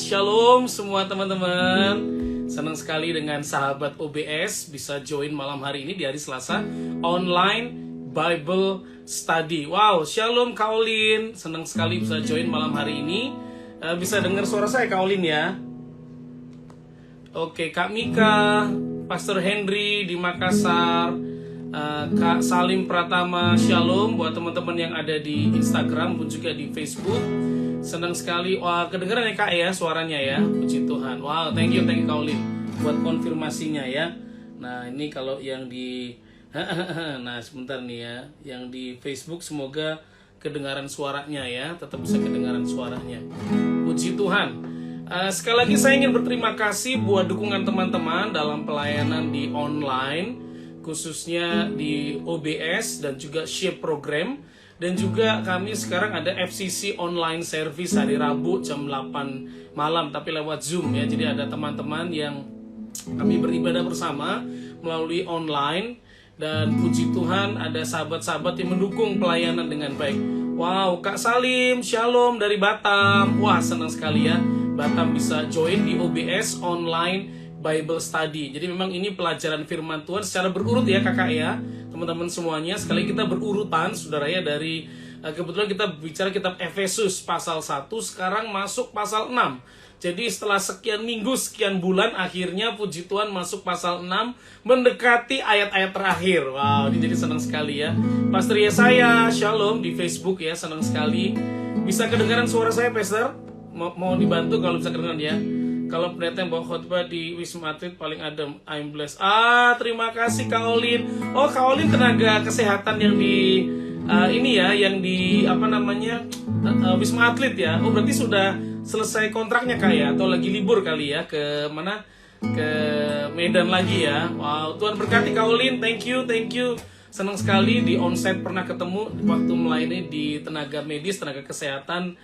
Shalom semua teman-teman. Senang sekali dengan sahabat OBS bisa join malam hari ini di hari Selasa online Bible Study. Wow, Shalom Kaolin. Senang sekali bisa join malam hari ini. Bisa dengar suara saya Kaolin ya. Oke, Kak Mika, Pastor Henry di Makassar, Kak Salim Pratama, Shalom buat teman-teman yang ada di Instagram pun juga di Facebook. Senang sekali. Wah, kedengeran ya Kak ya suaranya ya. Puji Tuhan. Wow, thank you Kaulin buat konfirmasinya ya. Nah, ini kalau yang di nah, sebentar nih ya. Yang di Facebook semoga kedengaran suaranya ya, tetap bisa kedengaran suaranya. Puji Tuhan. Sekali lagi saya ingin berterima kasih buat dukungan teman-teman dalam pelayanan di online, khususnya di OBS dan juga Shape Program. Dan juga kami sekarang ada FCC online service hari Rabu jam 8 malam tapi lewat Zoom ya. Jadi ada teman-teman yang kami beribadah bersama melalui online. Dan puji Tuhan ada sahabat-sahabat yang mendukung pelayanan dengan baik. Wow, Kak Salim, Shalom dari Batam. Wah, senang sekali ya Batam bisa join di OBS online Bible Study. Jadi memang ini pelajaran firman Tuhan secara berurut ya kakak ya. Teman-teman semuanya, sekali kita berurutan saudara ya, dari kebetulan kita bicara kitab Efesus pasal 1, sekarang masuk pasal 6. Jadi setelah sekian minggu, sekian bulan, akhirnya puji Tuhan masuk pasal 6, mendekati ayat-ayat terakhir. Wow, ini jadi senang sekali ya. Pastor Yesaya, Shalom di Facebook ya, senang sekali. Bisa kedengaran suara saya Pastor? Mau dibantu kalau bisa kedengaran ya. Kalau pendeta yang bawa khotbah di Wisma Atlet paling adem, I'm blessed. Terima kasih Kaolin. Oh, Kaolin tenaga kesehatan yang di ini ya, yang di apa namanya Wisma Atlet ya. Oh, berarti sudah selesai kontraknya Kak ya, atau lagi libur kali ya, ke mana? Ke Medan lagi ya. Wow, Tuhan berkati Kaolin. Thank you. Senang sekali di onsite pernah ketemu waktu melayani di tenaga medis, tenaga kesehatan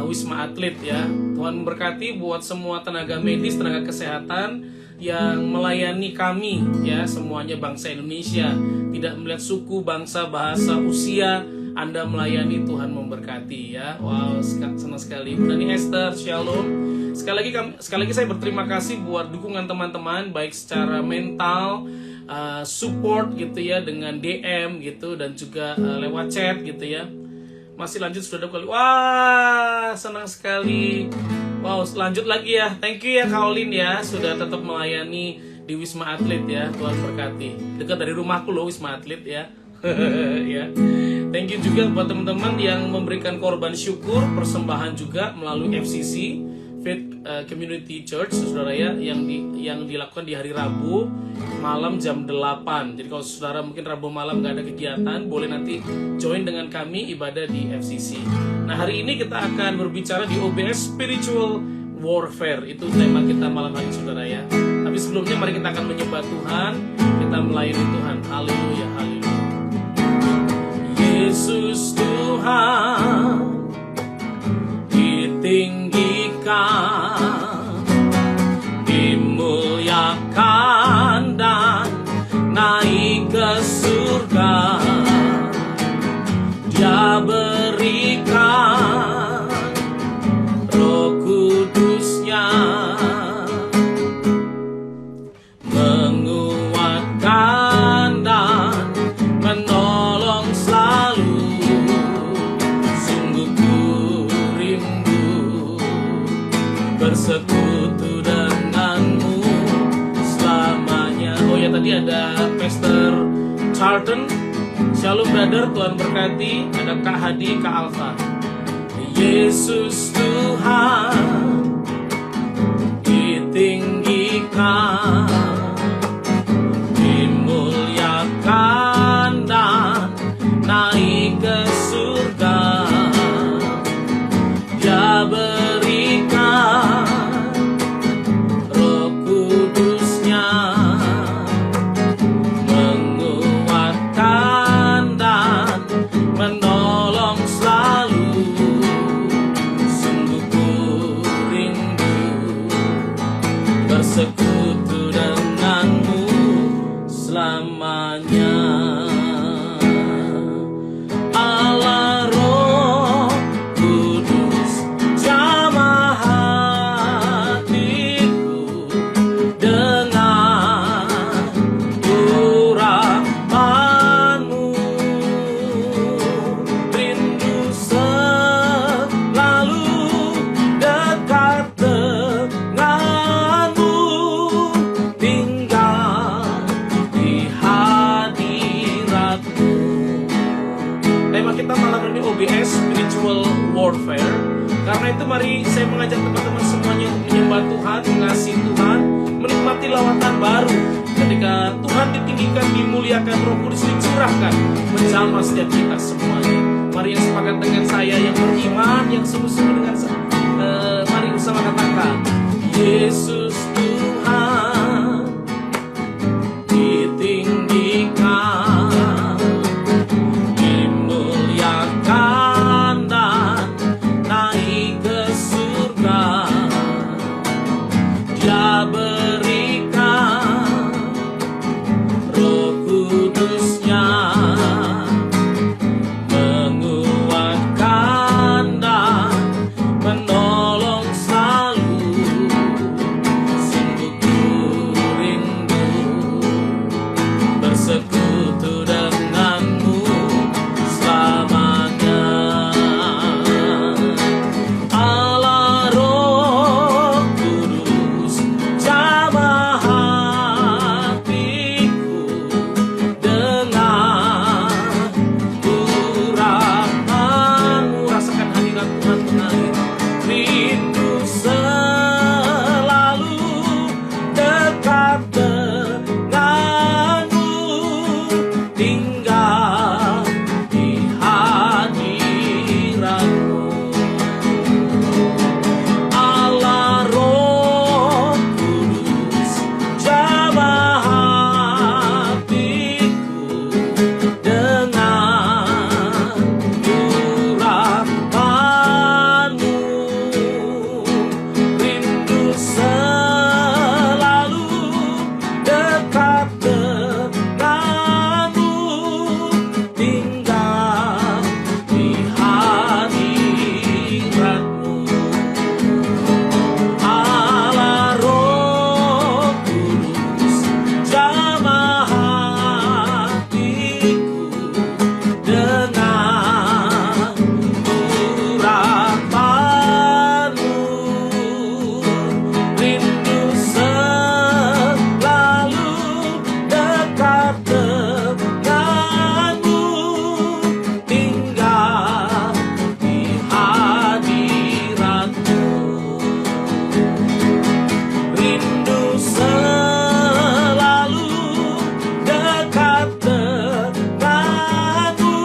Wisma Atlet ya. Tuhan berkati buat semua tenaga medis, tenaga kesehatan yang melayani kami ya, semuanya bangsa Indonesia. Tidak melihat suku, bangsa, bahasa, usia, Anda melayani, Tuhan memberkati ya. Wow, senang sekali. Nani Esther, Shalom. Sekali lagi saya berterima kasih buat dukungan teman-teman, baik secara mental, support gitu ya, dengan DM gitu, dan juga lewat chat gitu ya. Masih lanjut sudah kali. Wah, senang sekali. Wow, lanjut lagi ya. Thank you ya Kaolin ya, sudah tetap melayani di Wisma Atlet ya. Tuhan berkati. Dekat dari rumahku loh Wisma Atlet ya. Ya. Thank you juga buat teman-teman yang memberikan korban syukur, persembahan juga melalui FCC Faith Community Church saudara ya, yang dilakukan di hari Rabu malam jam 8. Jadi kalau saudara mungkin Rabu malam nggak ada kegiatan, boleh nanti join dengan kami ibadah di FCC. Nah, hari ini kita akan berbicara di OBS Spiritual Warfare. Itu tema kita malam hari saudara ya. Tapi sebelumnya mari kita akan menyembah Tuhan, kita melayani Tuhan. Haleluya, haleluya. Yesus Tuhan ditinggikan, dimuliakan dan naik ke surga. Dia berikan Roh Kudusnya, menguatkan dan menolong selalu. Sungguh ku rindu bersekutu denganmu selamanya. Oh ya, tadi ada Pastor Charlton, Shalom brother, Tuhan berkati. Ada Kak Hadi, Kak Alfa. Yesus Tuhan ditinggikan, dimuliakan dan naik ke surga. Dia berikan Roh Kudusnya, menguatkan dan menolong selalu. Sungguh ku rindu bersekutu denganmu selamanya. Allah Roh Kudus jamaah mari saya mengajak teman-teman semuanya untuk menyembah Tuhan, mengasihi Tuhan, menikmati lawatan baru. Ketika Tuhan ditinggikan, dimuliakan, Roh Kudus dicurahkan, menjamah setiap kita semuanya. Mari yang sepakat dengan saya, yang beriman, yang sungguh-sungguh dengan saya, mari bersama katakan, Yesus Tuhan ditinggikan, dimuliakan dan naik ke surga. Dia berikan Roh Kudus-Nya, menguatkan dan menolong selalu. Sungguh ku rindu bersekutu denganmu selamanya. Allah Roh Kudus, jamah hatiku dengan urapanmu. Rasakan hadirat Tuhan mengalir. Rindu selalu dekat denganmu, tinggal di hadiratmu. Allah Roh Kudus, jamah hatiku dengan urapanmu. Rindu selalu dekat denganmu, tinggal di hadiratmu. Allah Roh Kudus, jamah hatiku dengan urapanmu. Rindu selalu dekat denganmu, tinggal di hadiratmu. Rindu selalu dekat denganmu,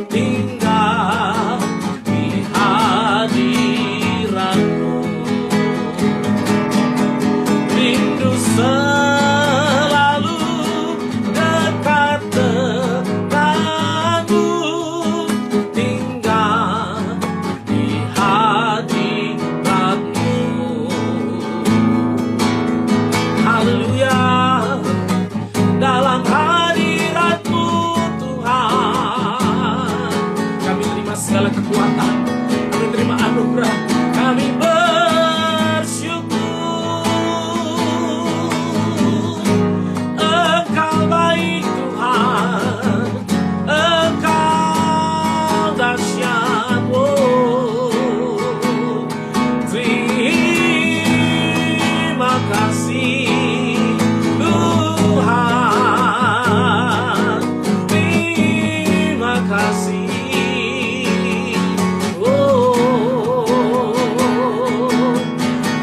tinggal di hadiratmu. Rindu selalu dekat denganmu, tinggal di hadiratmu. Haleluya. Dalam hadiratmu Tuhan, kami terima segala kekuatan, kami terima anugerah, kami bersyukur. Engkau baik Tuhan, Engkau dahsyat. Terima kasih Tuhan, terima kasih.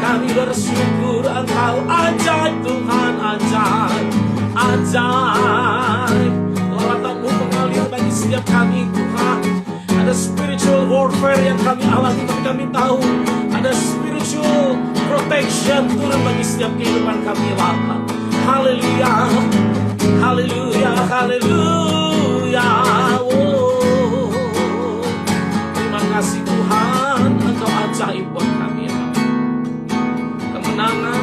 Kami bersyukur Engkau ajaib Tuhan, ajaib, ajaib. Lawatan-Mu mengalir bagi setiap kami Tuhan. Ada spiritual warfare yang kami alami, tapi kami tahu ada spiritual protection turun bagi setiap kehidupan kami Bapa. Haleluya, haleluya, haleluya. Terima kasih Tuhan, Engkau ajaib buat kami ya Bapa. Kemenangan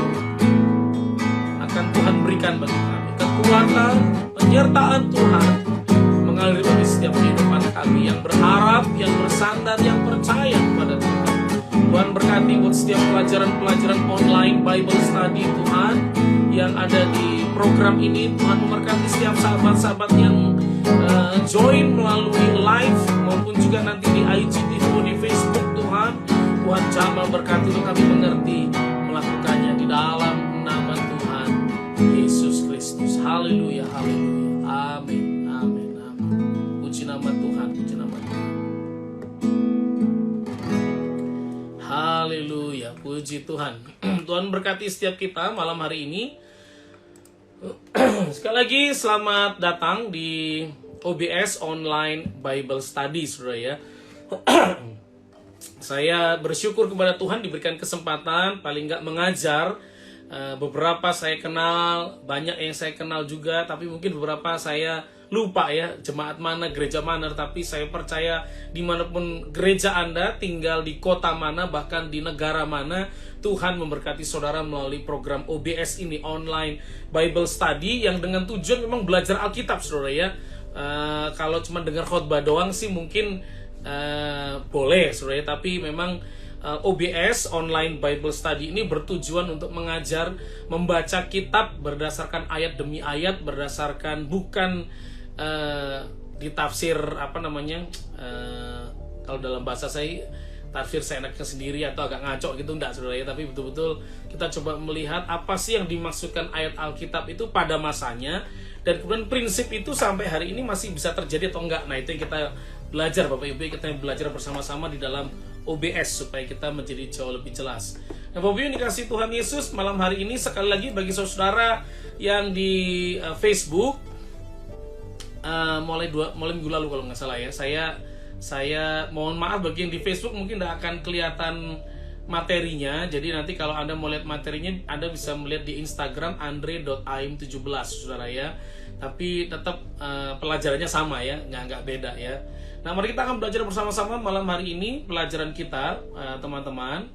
akan Tuhan berikan bagi kami. Kekuatan, penyertaan Tuhan mengalir bagi setiap kehidupan kami yang berharap, yang bersandar, yang percaya kepada Tuhan. Tuhan berkati buat setiap pelajaran-pelajaran online Bible Study Tuhan yang ada di program ini. Tuhan memberkati setiap sahabat-sahabat yang join melalui live maupun juga nanti di IGTV di Facebook Tuhan. Tuhan jamah berkati untuk kami mengerti melakukannya di dalam nama Tuhan Yesus Kristus. Haleluya, haleluya. Amin, amin, amin. Puji nama Tuhan, puji nama Tuhan. Puji Tuhan. Tuhan berkati setiap kita malam hari ini. Sekali lagi selamat datang di OBS Online Bible Study, saudara ya. Saya bersyukur kepada Tuhan diberikan kesempatan paling nggak mengajar. Beberapa saya kenal, banyak yang saya kenal juga, tapi mungkin beberapa saya lupa ya, jemaat mana, gereja mana. Tapi saya percaya dimanapun gereja Anda, tinggal di kota mana, bahkan di negara mana, Tuhan memberkati saudara melalui program OBS ini, Online Bible Study, yang dengan tujuan memang belajar Alkitab, saudara ya. Kalau cuma dengar khotbah doang sih mungkin boleh, saudara ya. Tapi memang OBS Online Bible Study ini bertujuan untuk mengajar membaca kitab berdasarkan ayat demi ayat, berdasarkan bukan ditafsir kalau dalam bahasa saya tafsir seenaknya sendiri atau agak ngaco gitu, enggak saudara ya. Tapi betul-betul kita coba melihat apa sih yang dimaksudkan ayat Alkitab itu pada masanya, dan kemudian prinsip itu sampai hari ini masih bisa terjadi atau enggak. Nah, itu yang kita belajar Bapak Ibu, kita belajar bersama-sama di dalam OBS supaya kita menjadi jauh lebih jelas. Nah, Bapak Ibu dikasih Tuhan Yesus, malam hari ini sekali lagi bagi saudara yang di Facebook, mulai minggu lalu kalau nggak salah ya, saya mohon maaf bagi yang di Facebook mungkin tidak akan kelihatan materinya. Jadi nanti kalau Anda mau lihat materinya, Anda bisa melihat di Instagram andre.aim17 saudara ya. Tapi tetap pelajarannya sama ya, nggak beda ya. Nah, mari kita akan belajar bersama-sama malam hari ini. Pelajaran kita, teman-teman,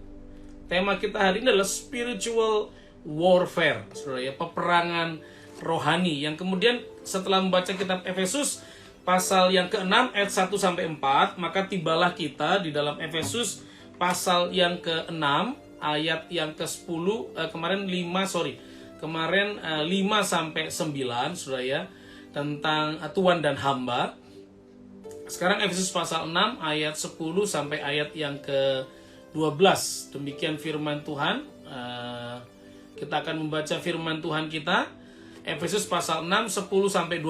tema kita hari ini adalah spiritual warfare, saudara ya, peperangan rohani. Yang kemudian setelah membaca kitab Efesus pasal yang ke-6 ayat 1-4, maka tibalah kita di dalam Efesus pasal yang ke-6 ayat yang ke-10, kemarin 5-9, saudara ya, tentang tuan dan hamba. Sekarang Efesus pasal 6 ayat 10 sampai ayat yang ke-12. Demikian firman Tuhan. Kita akan membaca firman Tuhan kita. Efesus pasal 6 10-12.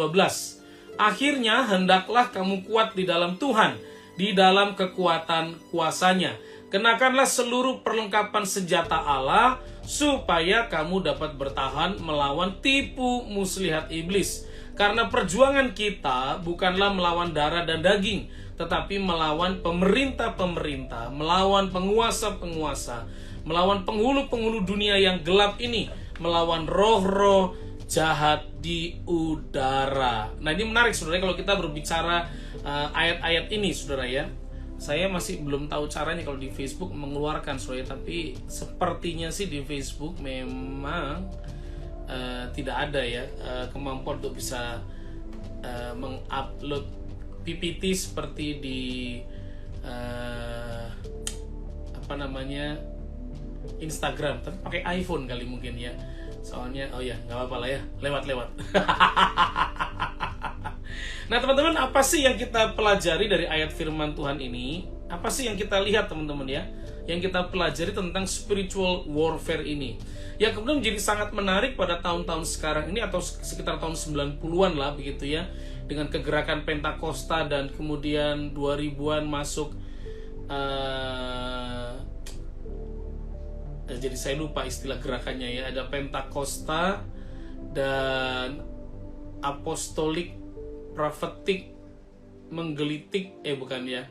Akhirnya hendaklah kamu kuat di dalam Tuhan, di dalam kekuatan kuasanya. Kenakanlah seluruh perlengkapan senjata Allah, supaya kamu dapat bertahan melawan tipu muslihat iblis. Karena perjuangan kita bukanlah melawan darah dan daging, tetapi melawan pemerintah-pemerintah, melawan penguasa-penguasa, melawan penghulu-penghulu dunia yang gelap ini, melawan roh-roh jahat di udara. Nah, ini menarik saudara kalau kita berbicara ayat-ayat ini saudara ya. Saya masih belum tahu caranya kalau di Facebook mengeluarkan saudara, tapi sepertinya sih di Facebook memang tidak ada ya kemampuan untuk bisa mengupload PPT seperti di Instagram, tapi pakai iPhone kali mungkin ya. Soalnya, nggak apa-apa lah ya, lewat-lewat. Nah teman-teman, apa sih yang kita pelajari dari ayat firman Tuhan ini? Apa sih yang kita lihat teman-teman ya? Yang kita pelajari tentang spiritual warfare ini, yang kemudian menjadi sangat menarik pada tahun-tahun sekarang ini, atau sekitar tahun 90-an lah begitu ya, dengan kegerakan Pentakosta dan kemudian 2000-an masuk jadi saya lupa istilah gerakannya ya. Ada Pentakosta dan apostolik, profetik, menggelitik, bukan ya,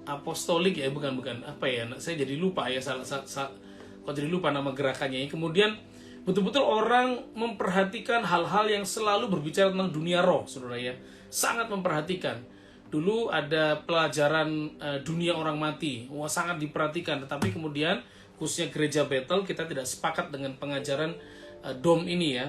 apostolik ya, bukan apa ya, saya jadi lupa ya, kok jadi lupa nama gerakannya ya. Kemudian betul-betul orang memperhatikan hal-hal yang selalu berbicara tentang dunia roh saudara ya, sangat memperhatikan. Dulu ada pelajaran dunia orang mati, sangat diperhatikan. Tetapi kemudian khususnya gereja Bethel, kita tidak sepakat dengan pengajaran dom ini ya.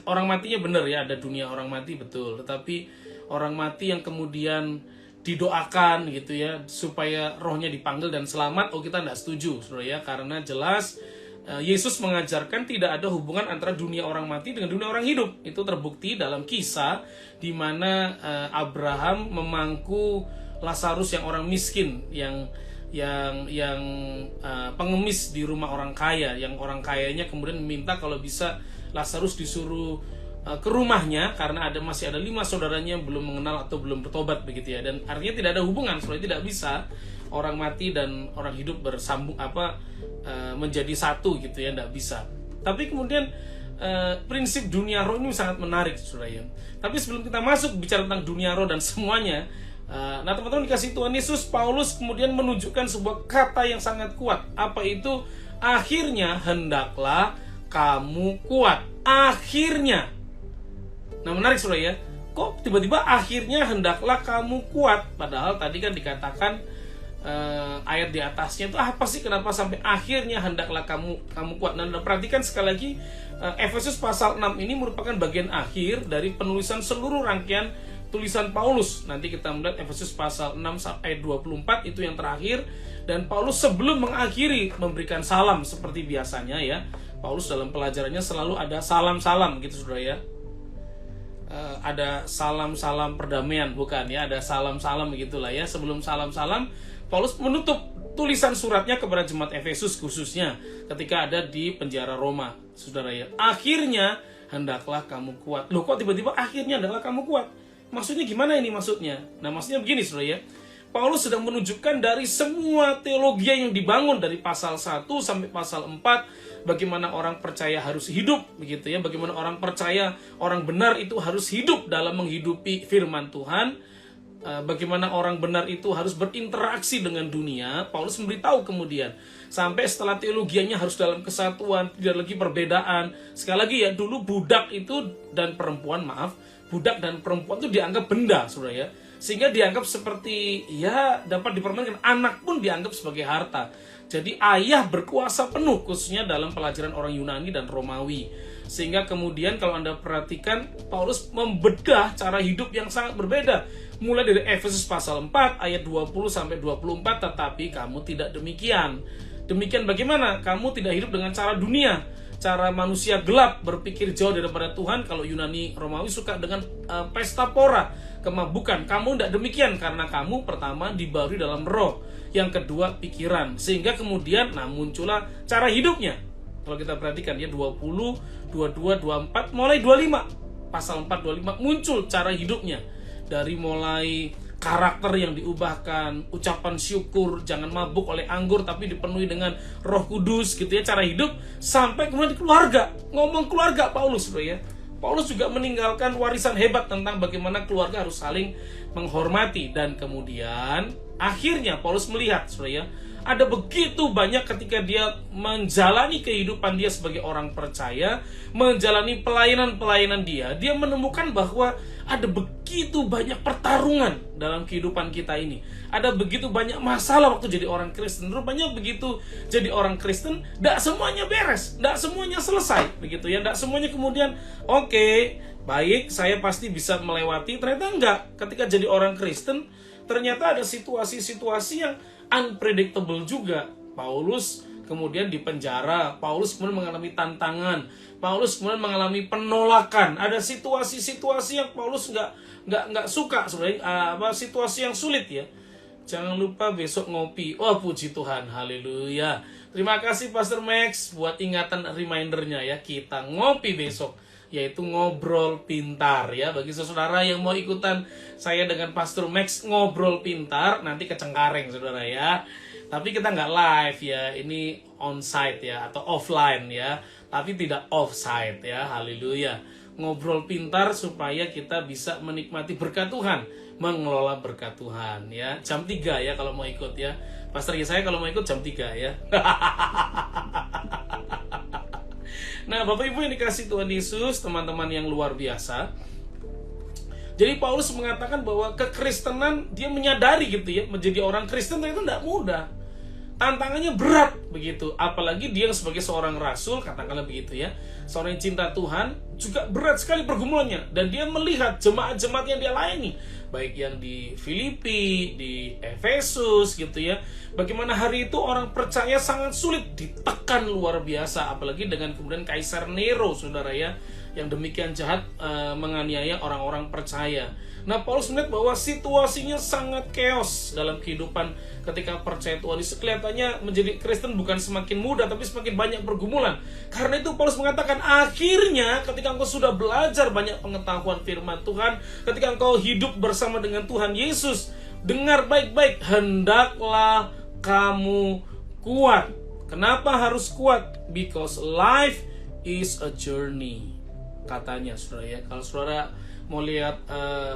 Orang matinya benar ya, ada dunia orang mati betul. Tetapi orang mati yang kemudian didoakan gitu ya, supaya rohnya dipanggil dan selamat, kita tidak setuju saudara ya. Karena jelas Yesus mengajarkan tidak ada hubungan antara dunia orang mati dengan dunia orang hidup. Itu terbukti dalam kisah di mana Abraham memangku Lazarus yang orang miskin, yang pengemis di rumah orang kaya, yang orang kayanya kemudian meminta kalau bisa Lazarus disuruh ke rumahnya karena masih ada 5 saudaranya yang belum mengenal atau belum bertobat begitu ya. Dan artinya tidak ada hubungan, soalnya tidak bisa orang mati dan orang hidup bersambung menjadi satu gitu ya, tidak bisa. Tapi kemudian prinsip dunia roh ini sangat menarik, saudara ya. Tapi sebelum kita masuk bicara tentang dunia roh dan semuanya, nah teman-teman dikasih Tuhan Yesus, Paulus kemudian menunjukkan sebuah kata yang sangat kuat. Apa itu? Akhirnya hendaklah kamu kuat. Akhirnya. Nah menarik saudara ya. Kok tiba-tiba akhirnya hendaklah kamu kuat? Padahal tadi kan dikatakan ayat di atasnya itu apa sih, kenapa sampai akhirnya hendaklah kamu kuat? Nah perhatikan sekali lagi, Efesus pasal 6 ini merupakan bagian akhir dari penulisan seluruh rangkaian tulisan Paulus. Nanti kita melihat Efesus pasal 6 ayat 24 itu yang terakhir. Dan Paulus sebelum mengakhiri memberikan salam seperti biasanya ya. Paulus dalam pelajarannya selalu ada salam-salam gitu saudara ya. Ada salam-salam perdamaian, bukan ya, ada salam-salam begitulah ya. Sebelum salam-salam, Paulus menutup tulisan suratnya kepada jemaat Efesus khususnya ketika ada di penjara Roma, saudara ya. Akhirnya hendaklah kamu kuat. Loh kok tiba-tiba akhirnya hendaklah kamu kuat? Maksudnya gimana ini maksudnya? Nah maksudnya begini saudara ya. Paulus sedang menunjukkan dari semua teologi yang dibangun dari pasal 1 sampai pasal 4, bagaimana orang percaya harus hidup begitu ya, bagaimana orang percaya, orang benar itu harus hidup dalam menghidupi firman Tuhan, bagaimana orang benar itu harus berinteraksi dengan dunia. Paulus memberitahu kemudian sampai setelah teologianya harus dalam kesatuan, tidak lagi perbedaan. Sekali lagi ya, dulu budak itu dan perempuan, budak dan perempuan itu dianggap benda saudara ya, sehingga dianggap seperti ya dapat dipermainkan. Anak pun dianggap sebagai harta. Jadi ayah berkuasa penuh khususnya dalam pelajaran orang Yunani dan Romawi. Sehingga kemudian kalau Anda perhatikan, Paulus membedah cara hidup yang sangat berbeda. Mulai dari Efesus pasal 4 ayat 20 sampai 24, tetapi kamu tidak demikian. Demikian bagaimana? Kamu tidak hidup dengan cara dunia, cara manusia gelap, berpikir jauh daripada Tuhan. Kalau Yunani Romawi suka dengan pesta pora, kemabukan. Kamu tidak demikian, karena kamu pertama dibarui dalam roh, yang kedua pikiran. Sehingga kemudian muncullah cara hidupnya. Kalau kita perhatikan ya 20, 22, 24, mulai 25. Pasal 4, 25 muncul cara hidupnya. Dari mulai karakter yang diubahkan, ucapan syukur, jangan mabuk oleh anggur tapi dipenuhi dengan Roh Kudus gitu ya, cara hidup, sampai kemudian di keluarga. Ngomong keluarga Paulus ya. Paulus juga meninggalkan warisan hebat tentang bagaimana keluarga harus saling menghormati. Dan kemudian akhirnya Paulus melihat ya, ada begitu banyak ketika dia menjalani kehidupan dia sebagai orang percaya, menjalani pelayanan-pelayanan dia menemukan bahwa ada begitu banyak pertarungan dalam kehidupan kita ini. Ada begitu banyak masalah waktu jadi orang Kristen. Rupanya begitu jadi orang Kristen, tidak semuanya beres, tidak semuanya selesai, begitu ya. Tidak semuanya kemudian oke, baik, saya pasti bisa melewati. Ternyata enggak. Ketika jadi orang Kristen, ternyata ada situasi-situasi yang unpredictable juga. Paulus kemudian dipenjara, Paulus kemudian mengalami tantangan, Paulus kemudian mengalami penolakan. Ada situasi-situasi yang Paulus nggak suka sebenarnya, situasi yang sulit ya. Jangan lupa besok ngopi. Oh puji Tuhan, haleluya. Terima kasih Pastor Max buat ingatan remindernya ya. Kita ngopi besok, yaitu ngobrol pintar ya. Bagi saudara yang mau ikutan saya dengan Pastor Max ngobrol pintar, nanti ke Cengkareng saudara ya. Tapi kita nggak live ya, ini onsite ya, atau offline ya, tapi tidak offsite ya, haleluya. Ngobrol pintar supaya kita bisa menikmati berkat Tuhan, mengelola berkat Tuhan ya. Jam 3 ya kalau mau ikut ya. Pastor saya kalau mau ikut jam 3 ya. Nah Bapak Ibu yang dikasih Tuhan Yesus, teman-teman yang luar biasa. Jadi Paulus mengatakan bahwa kekristenan, dia menyadari gitu ya, menjadi orang Kristen itu tidak mudah. Tantangannya berat begitu, apalagi dia sebagai seorang rasul, katakanlah begitu ya, seorang yang cinta Tuhan, juga berat sekali pergumulannya. Dan dia melihat jemaat-jemaat yang dia layani, baik yang di Filipi, di Efesus gitu ya, bagaimana hari itu orang percaya sangat sulit, ditekan luar biasa, apalagi dengan kemudian Kaisar Nero saudara ya, yang demikian jahat menganiaya orang-orang percaya. Nah Paulus melihat bahwa situasinya sangat chaos dalam kehidupan ketika percaya Tuhan. Kelihatannya menjadi Kristen bukan semakin mudah, tapi semakin banyak pergumulan. Karena itu Paulus mengatakan, akhirnya ketika engkau sudah belajar banyak pengetahuan firman Tuhan, ketika engkau hidup bersama dengan Tuhan Yesus, dengar baik-baik, hendaklah kamu kuat. Kenapa harus kuat? Because life is a journey, katanya saudara ya. Kalau saudara mau lihat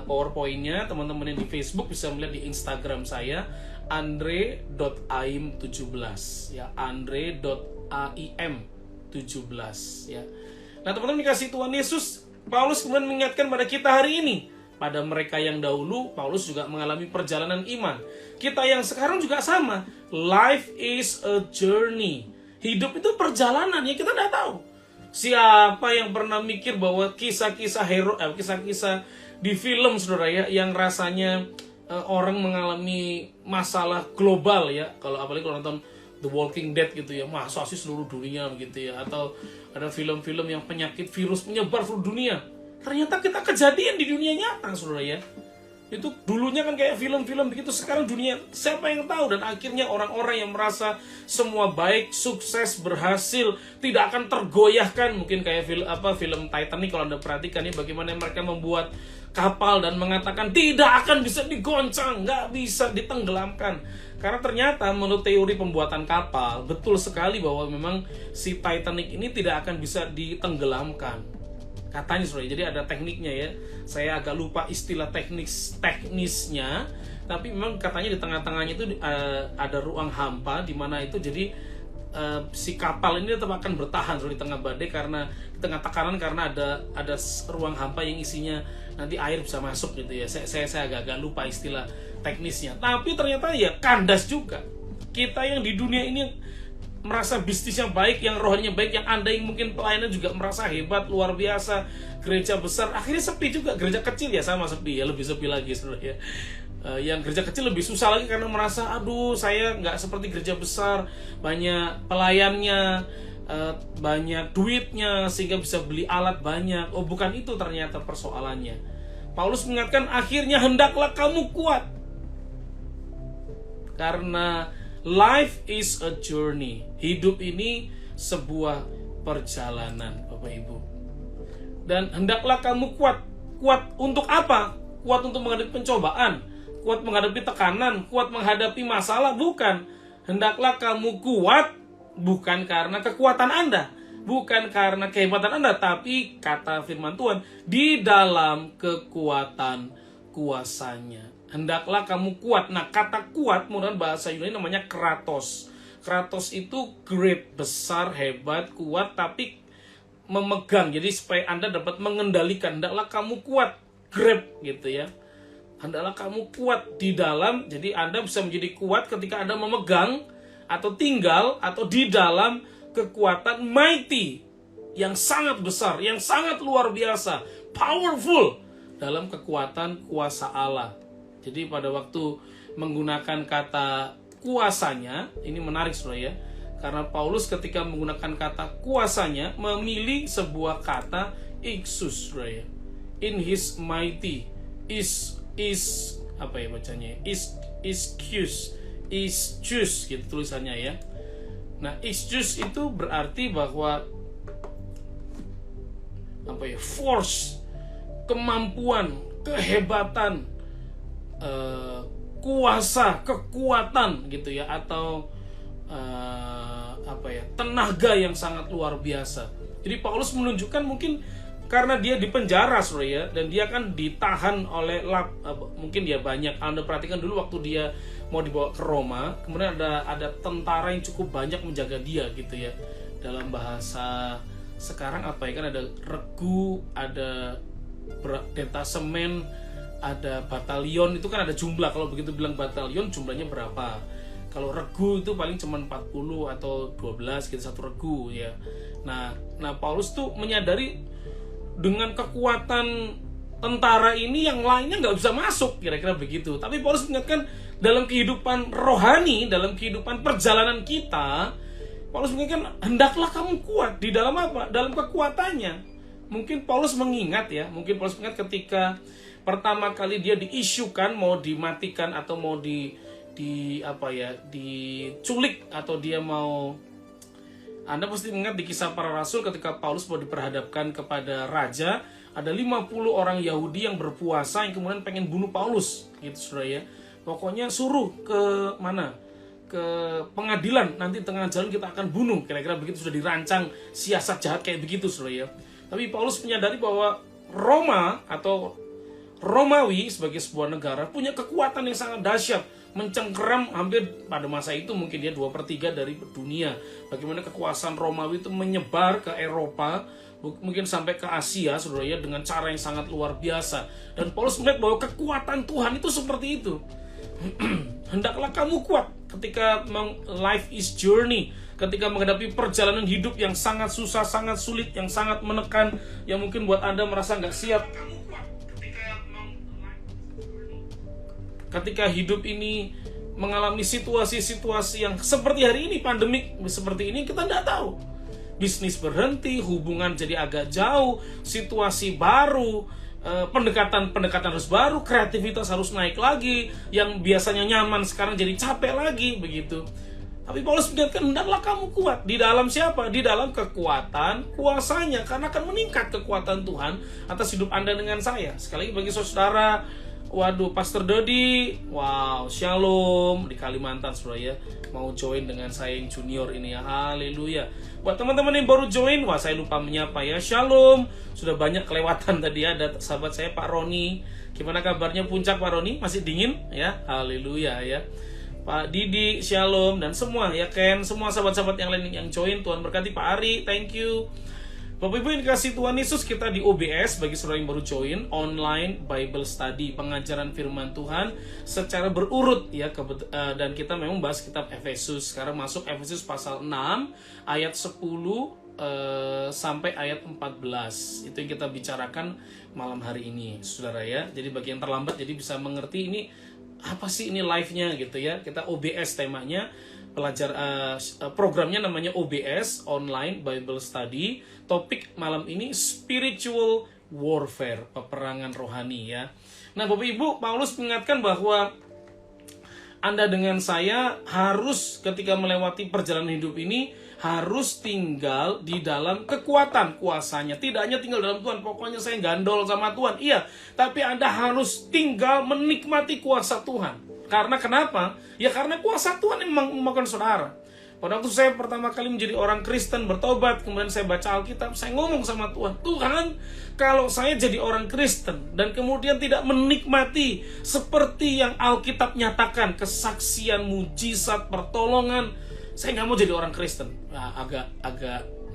PowerPoint-nya, teman-teman yang di Facebook bisa melihat di Instagram saya, andre.aim17 ya, andre.aim17 ya. Nah teman-teman dikasih Tuhan Yesus, Paulus kemudian mengingatkan pada kita hari ini, pada mereka yang dahulu, Paulus juga mengalami perjalanan iman. Kita yang sekarang juga sama. Life is a journey. Hidup itu perjalanan ya, kita tidak tahu. Siapa yang pernah mikir bahwa kisah-kisah kisah-kisah di film saudara ya, yang rasanya orang mengalami masalah global ya, kalau apalagi kalau nonton The Walking Dead gitu ya, masa sih seluruh dunia gitu ya, atau ada film-film yang penyakit virus menyebar seluruh dunia. Ternyata kita kejadian di dunia nyata saudara ya. Itu dulunya kan kayak film-film begitu, sekarang dunia siapa yang tahu. Dan akhirnya orang-orang yang merasa semua baik, sukses, berhasil, tidak akan tergoyahkan. Mungkin kayak film Titanic kalau Anda perhatikan ya, bagaimana mereka membuat kapal dan mengatakan tidak akan bisa digoncang, nggak bisa ditenggelamkan. Karena ternyata menurut teori pembuatan kapal, betul sekali bahwa memang si Titanic ini tidak akan bisa ditenggelamkan. Katanya saudara, jadi ada tekniknya ya. Saya agak lupa istilah teknisnya, tapi memang katanya di tengah-tengahnya itu ada ruang hampa di mana itu jadi si kapal ini tetap akan bertahan di tengah badai, karena di tengah tekanan, karena ada ruang hampa yang isinya nanti air bisa masuk gitu ya. Saya agak lupa istilah teknisnya. Tapi ternyata ya kandas juga. Kita yang di dunia ini merasa bisnisnya baik, yang rohaninya baik, yang Anda yang mungkin pelayanan juga merasa hebat, luar biasa, gereja besar, akhirnya sepi juga. Gereja kecil ya sama sepi ya, lebih sepi lagi saudara ya. Yang gereja kecil lebih susah lagi karena merasa aduh saya nggak seperti gereja besar, banyak pelayannya, banyak duitnya sehingga bisa beli alat banyak. Oh bukan itu ternyata persoalannya. Paulus mengingatkan akhirnya hendaklah kamu kuat, karena life is a journey. Hidup ini sebuah perjalanan, Bapak Ibu. Dan hendaklah kamu kuat. Kuat untuk apa? Kuat untuk menghadapi pencobaan, kuat menghadapi tekanan, kuat menghadapi masalah, bukan. Hendaklah kamu kuat bukan karena kekuatan Anda, bukan karena kehebatan Anda, tapi kata firman Tuhan, di dalam kekuatan kuasanya. Hendaklah kamu kuat. Nah, kata kuat menurut bahasa Yunani namanya kratos. Kratos itu great, besar, hebat, kuat, tapi memegang. Jadi supaya Anda dapat mengendalikan. Hendaklah kamu kuat, grab gitu ya. Hendaklah kamu kuat di dalam. Jadi Anda bisa menjadi kuat ketika Anda memegang atau tinggal atau di dalam kekuatan mighty, yang sangat besar, yang sangat luar biasa, powerful, dalam kekuatan kuasa Allah. Jadi pada waktu menggunakan kata kuasanya, ini menarik saudara ya, karena Paulus ketika menggunakan kata kuasanya memilih sebuah kata ixus saudara ya. In his mighty, is apa ya bacanya? Iscus gitu tulisannya ya. Nah, iscus itu berarti bahwa apa ya? Force, kemampuan, kehebatan, kuasa, kekuatan gitu ya, atau apa ya, tenaga yang sangat luar biasa. Jadi Paulus menunjukkan mungkin karena dia di penjara saudara ya, dan dia kan ditahan oleh mungkin dia banyak. Anda perhatikan dulu waktu dia mau dibawa ke Roma, kemudian ada tentara yang cukup banyak menjaga dia gitu ya. Dalam bahasa sekarang apa ya, kan ada regu, ada detasemen, ada batalion, itu kan ada jumlah. Kalau begitu bilang batalion jumlahnya berapa. Kalau regu itu paling cuma 40 atau 12 gitu satu regu ya. Nah Paulus tuh menyadari dengan kekuatan tentara ini yang lainnya nggak bisa masuk, kira-kira begitu. Tapi Paulus mengingatkan dalam kehidupan rohani, dalam kehidupan perjalanan kita, Paulus mengingatkan hendaklah kamu kuat di dalam apa? Dalam kekuatannya. Mungkin Paulus mengingat ketika pertama kali dia diisukan mau dimatikan atau mau diculik, atau dia mau, Anda pasti mengingat di Kisah Para Rasul ketika Paulus mau diperhadapkan kepada raja, ada 50 orang Yahudi yang berpuasa yang kemudian pengen bunuh Paulus gitu saudara ya. Pokoknya suruh ke mana? Ke pengadilan, nanti tengah jalan kita akan bunuh. Kira-kira begitu, sudah dirancang siasat jahat kayak begitu, saudara ya. Tapi Paulus menyadari bahwa Roma atau Romawi sebagai sebuah negara punya kekuatan yang sangat dahsyat, mencengkeram hampir pada masa itu mungkin dia 2/3 dari dunia. Bagaimana kekuasaan Romawi itu menyebar ke Eropa, mungkin sampai ke Asia, saudara ya, dengan cara yang sangat luar biasa. Dan Paulus melihat bahwa kekuatan Tuhan itu seperti itu. Hendaklah kamu kuat ketika life is journey, ketika menghadapi perjalanan hidup yang sangat susah, sangat sulit, yang sangat menekan, yang mungkin buat Anda merasa nggak siap. Ketika hidup ini mengalami situasi-situasi yang seperti hari ini, pandemik seperti ini, kita tidak tahu. Bisnis berhenti, hubungan jadi agak jauh, situasi baru, pendekatan harus baru, kreativitas harus naik lagi, yang biasanya nyaman sekarang jadi capek lagi, begitu. Tapi Paulus mengingatkan, hendaklah kamu kuat. Di dalam siapa? Di dalam kekuatan kuasanya, karena akan meningkat kekuatan Tuhan atas hidup Anda dengan saya. Sekali lagi bagi saudara, waduh, Pastor Dodi, wow, shalom di Kalimantan, saudara ya, mau join dengan saya yang junior ini ya, haleluya. Buat teman-teman yang baru join, wah saya lupa menyapa ya, shalom. Sudah banyak kelewatan tadi ya, ada sahabat saya Pak Roni. Gimana kabarnya Puncak Pak Roni? Masih dingin ya, haleluya ya. Pak Didi, shalom, dan semua ya Ken, semua sahabat-sahabat yang lain yang join, Tuhan berkati. Pak Ari, thank you. Bapak Ibu yang dikasih Tuhan Yesus, kita di OBS bagi saudara yang baru join, online Bible Study, pengajaran firman Tuhan secara berurut ya, dan kita memang bahas kitab Efesus. Sekarang masuk Efesus pasal 6 ayat 10 sampai ayat 14. Itu yang kita bicarakan malam hari ini, saudara ya. Jadi bagi yang terlambat jadi bisa mengerti ini apa sih ini live-nya gitu ya. Kita OBS temanya, programnya namanya OBS, Online Bible Study. Topik malam ini Spiritual Warfare, peperangan rohani ya. Nah Bapak Ibu, Paulus mengingatkan bahwa Anda dengan saya harus ketika melewati perjalanan hidup ini harus tinggal di dalam kekuatan kuasanya. Tidak hanya tinggal dalam Tuhan, pokoknya saya gandol sama Tuhan. Iya, tapi Anda harus tinggal menikmati kuasa Tuhan. Karena kenapa? Ya karena kuasa Tuhan yang memakan saudara. Pada waktu saya pertama kali menjadi orang Kristen, bertobat, kemudian saya baca Alkitab, saya ngomong sama Tuhan, Tuhan, kalau saya jadi orang Kristen dan kemudian tidak menikmati seperti yang Alkitab nyatakan, kesaksian, mujizat, pertolongan, saya nggak mau jadi orang Kristen. Nah, agak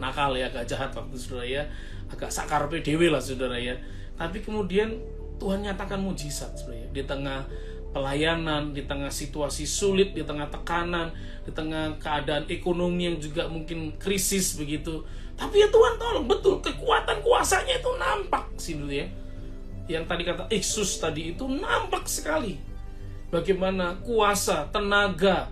nakal ya, agak jahat waktu saudara ya, agak sakarpe dewe lah saudara ya. Tapi kemudian Tuhan nyatakan mujizat saudara ya, di tengah pelayanan, di tengah situasi sulit, di tengah tekanan, di tengah keadaan ekonomi yang juga mungkin krisis begitu. Tapi ya Tuhan tolong, betul, kekuatan kuasanya itu nampak sih dulu ya. Yang tadi kata Yesus tadi itu nampak sekali. Bagaimana kuasa, tenaga,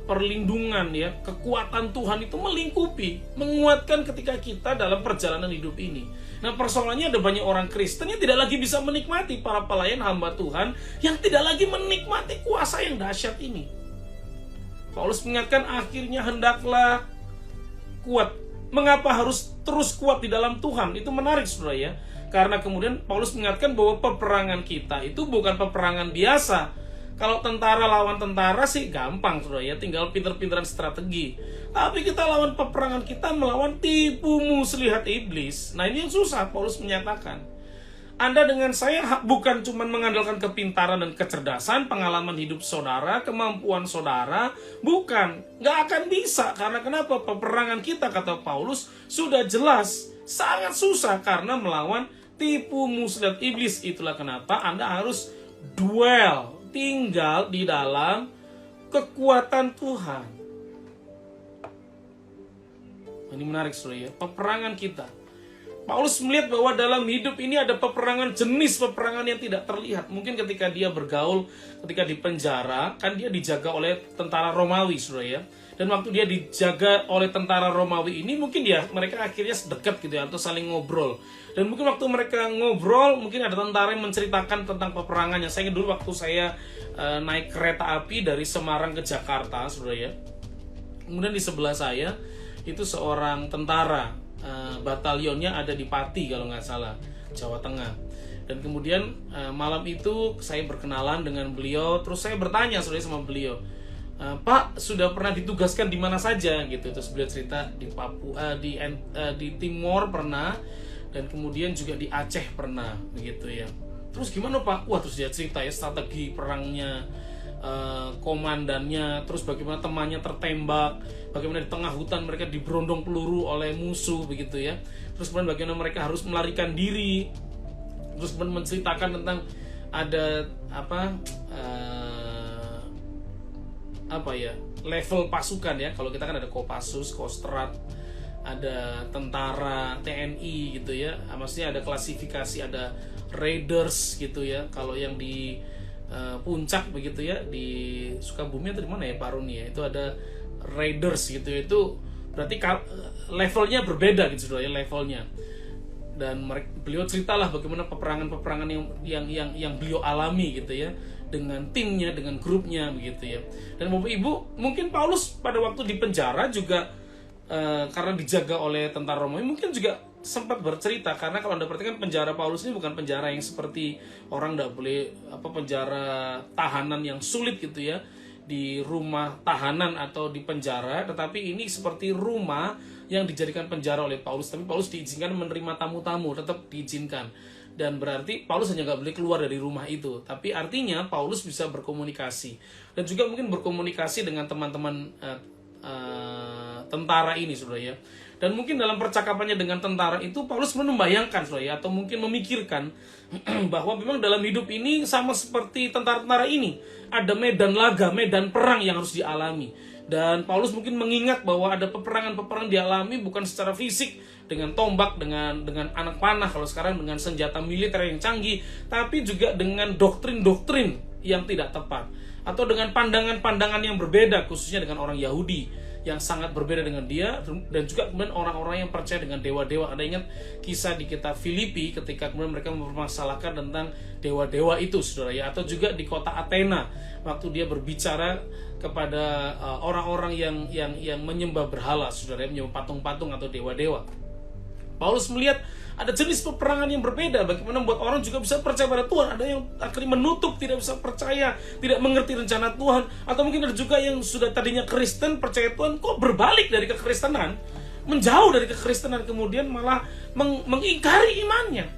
perlindungan ya, kekuatan Tuhan itu melingkupi, menguatkan ketika kita dalam perjalanan hidup ini. Nah persoalannya ada banyak orang Kristen yang tidak lagi bisa menikmati, para pelayan hamba Tuhan yang tidak lagi menikmati kuasa yang dahsyat ini. Paulus mengingatkan akhirnya hendaklah kuat. Mengapa harus terus kuat di dalam Tuhan? Itu menarik saudara ya. Karena kemudian Paulus mengingatkan bahwa peperangan kita itu bukan peperangan biasa. Kalau tentara lawan tentara sih gampang saudara ya, tinggal pinter-pinteran strategi. Tapi kita lawan peperangan, kita melawan tipu muslihat iblis. Nah ini yang susah. Paulus menyatakan, Anda dengan saya bukan cuma mengandalkan kepintaran dan kecerdasan, pengalaman hidup saudara, kemampuan saudara, bukan, nggak akan bisa. Karena kenapa? Peperangan kita, kata Paulus, sudah jelas sangat susah karena melawan tipu muslihat iblis. Itulah kenapa Anda harus duel, tinggal di dalam kekuatan Tuhan. Ini menarik saudara ya, peperangan kita. Paulus melihat bahwa dalam hidup ini ada peperangan, jenis peperangan yang tidak terlihat. Mungkin ketika dia bergaul, ketika di penjara, kan dia dijaga oleh tentara Romawi saudara ya. Dan waktu dia dijaga oleh tentara Romawi ini, mungkin mereka akhirnya dekat gitu ya, atau saling ngobrol. Dan mungkin waktu mereka ngobrol, mungkin ada tentara yang menceritakan tentang peperangannya. Saya ingat dulu waktu saya naik kereta api dari Semarang ke Jakarta, saudara ya. Kemudian di sebelah saya, itu seorang tentara, batalionnya ada di Pati kalau nggak salah, Jawa Tengah. Dan kemudian malam itu saya berkenalan dengan beliau, terus saya bertanya saudara sama beliau, Pak, sudah pernah ditugaskan di mana saja gitu. Terus beliau cerita di Papua, di Timor pernah, dan kemudian juga di Aceh pernah begitu ya. Terus gimana Pak? Wah, terus dia cerita ya strategi perangnya, komandannya, terus bagaimana temannya tertembak, bagaimana di tengah hutan mereka diberondong peluru oleh musuh begitu ya. Terus kemudian bagaimana mereka harus melarikan diri. Terus kemudian menceritakan tentang ada level pasukan ya. Kalau kita kan ada Kopassus, Kostrad, ada tentara, TNI gitu ya. Maksudnya ada klasifikasi, ada Raiders gitu ya. Kalau yang di Puncak begitu ya, di Sukabumi atau di mana ya Pak Roni ya, itu ada Raiders gitu ya. Itu berarti levelnya berbeda gitu ya, levelnya. Dan beliau ceritalah bagaimana peperangan yang beliau alami gitu ya, dengan timnya, dengan grupnya begitu ya. Dan Bapak Ibu, mungkin Paulus pada waktu di penjara juga karena dijaga oleh tentara Romawi, mungkin juga sempat bercerita. Karena kalau Anda perhatikan penjara Paulus ini bukan penjara yang seperti orang tidak boleh penjara tahanan yang sulit gitu ya, di rumah tahanan atau di penjara, tetapi ini seperti rumah yang dijadikan penjara oleh Paulus. Tapi Paulus diizinkan menerima tamu-tamu, tetap diizinkan. Dan berarti Paulus hanya nggak boleh keluar dari rumah itu. Tapi artinya Paulus bisa berkomunikasi. Dan juga mungkin berkomunikasi dengan teman-teman tentara ini, saudara ya. Dan mungkin dalam percakapannya dengan tentara itu, Paulus membayangkan, saudara ya, atau mungkin memikirkan bahwa memang dalam hidup ini sama seperti tentara-tentara ini. Ada medan laga, medan perang yang harus dialami. Dan Paulus mungkin mengingat bahwa ada peperangan-peperangan dialami bukan secara fisik, dengan tombak, dengan anak panah, kalau sekarang dengan senjata militer yang canggih, tapi juga dengan doktrin-doktrin yang tidak tepat. Atau dengan pandangan-pandangan yang berbeda, khususnya dengan orang Yahudi yang sangat berbeda dengan dia, dan juga kemudian orang-orang yang percaya dengan dewa-dewa. Anda ingat kisah di kitab Filipi ketika kemudian mereka mempermasalahkan tentang dewa-dewa itu, saudara ya. Atau juga di kota Athena waktu dia berbicara kepada orang-orang yang menyembah berhala, saudara ya, menyembah patung-patung atau dewa-dewa. Paulus melihat ada jenis peperangan yang berbeda, bagaimana membuat orang juga bisa percaya pada Tuhan. Ada yang akhirnya menutup, tidak bisa percaya, tidak mengerti rencana Tuhan. Atau mungkin ada juga yang sudah tadinya Kristen, percaya Tuhan, kok berbalik dari kekristenan, menjauh dari kekristenan, kemudian malah mengingkari imannya.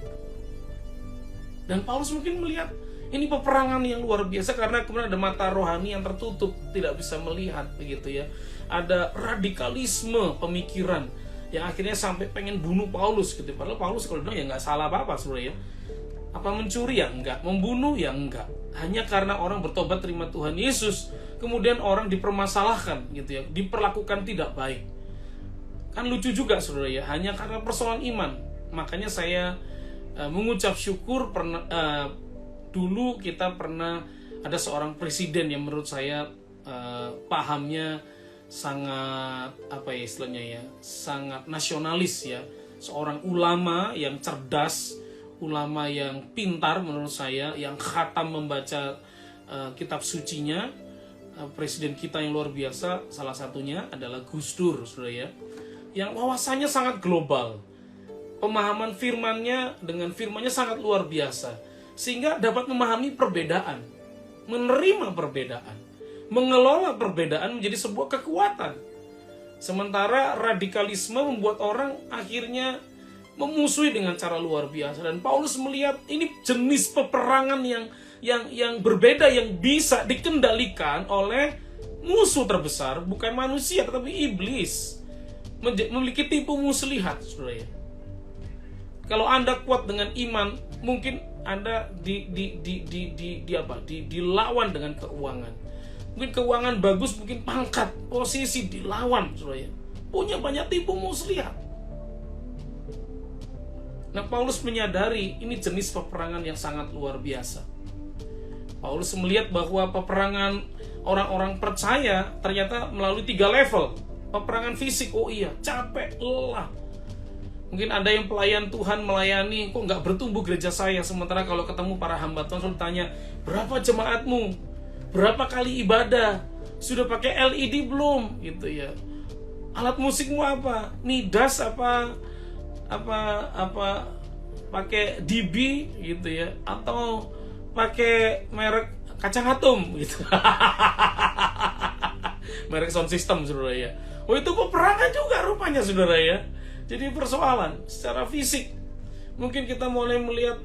Dan Paulus mungkin melihat ini peperangan yang luar biasa, karena kemudian ada mata rohani yang tertutup, tidak bisa melihat begitu ya. Ada radikalisme pemikiran yang akhirnya sampai pengen bunuh Paulus gitu. Padahal Paulus kalau bilang ya nggak salah apa-apa sebenarnya. Apa mencuri ya enggak, membunuh ya enggak. Hanya karena orang bertobat terima Tuhan Yesus, kemudian orang dipermasalahkan gitu ya, diperlakukan tidak baik. Kan lucu juga saudara ya, hanya karena persoalan iman. Makanya saya mengucap syukur dulu kita pernah ada seorang presiden yang menurut saya pahamnya sangat sangat nasionalis ya, seorang ulama yang cerdas, ulama yang pintar menurut saya, yang khatam membaca kitab sucinya. Presiden kita yang luar biasa, salah satunya adalah Gus Dur, saudara ya, yang wawasannya sangat global, pemahaman firmannya sangat luar biasa, sehingga dapat memahami perbedaan, menerima perbedaan, mengelola perbedaan menjadi sebuah kekuatan. Sementara radikalisme membuat orang akhirnya memusuhi dengan cara luar biasa. Dan Paulus melihat ini jenis peperangan yang berbeda, yang bisa dikendalikan oleh musuh terbesar, bukan manusia tetapi iblis, memiliki tipu muslihat, saudara ya. Kalau Anda kuat dengan iman, mungkin Anda dilawan dengan keuangan. Mungkin keuangan bagus, mungkin pangkat, posisi dilawan, saudara. Punya banyak tipu muslihat. Nah, Paulus menyadari ini jenis peperangan yang sangat luar biasa. Paulus melihat bahwa peperangan orang-orang percaya ternyata melalui 3 level. Peperangan fisik, oh iya, capek, lelah. Mungkin ada yang pelayan Tuhan melayani, kok nggak bertumbuh gereja saya. Sementara kalau ketemu para hamba Tuhan selalu tanya, berapa jemaatmu? Berapa kali ibadah? Sudah pakai LED belum? Gitu ya. Alat musikmu apa? Nidas apa pakai DB gitu ya, atau pakai merek kacang atom gitu. Merek sound system, saudara ya. Oh, itu peperangan juga rupanya, saudara ya. Jadi persoalan secara fisik. Mungkin kita mulai melihat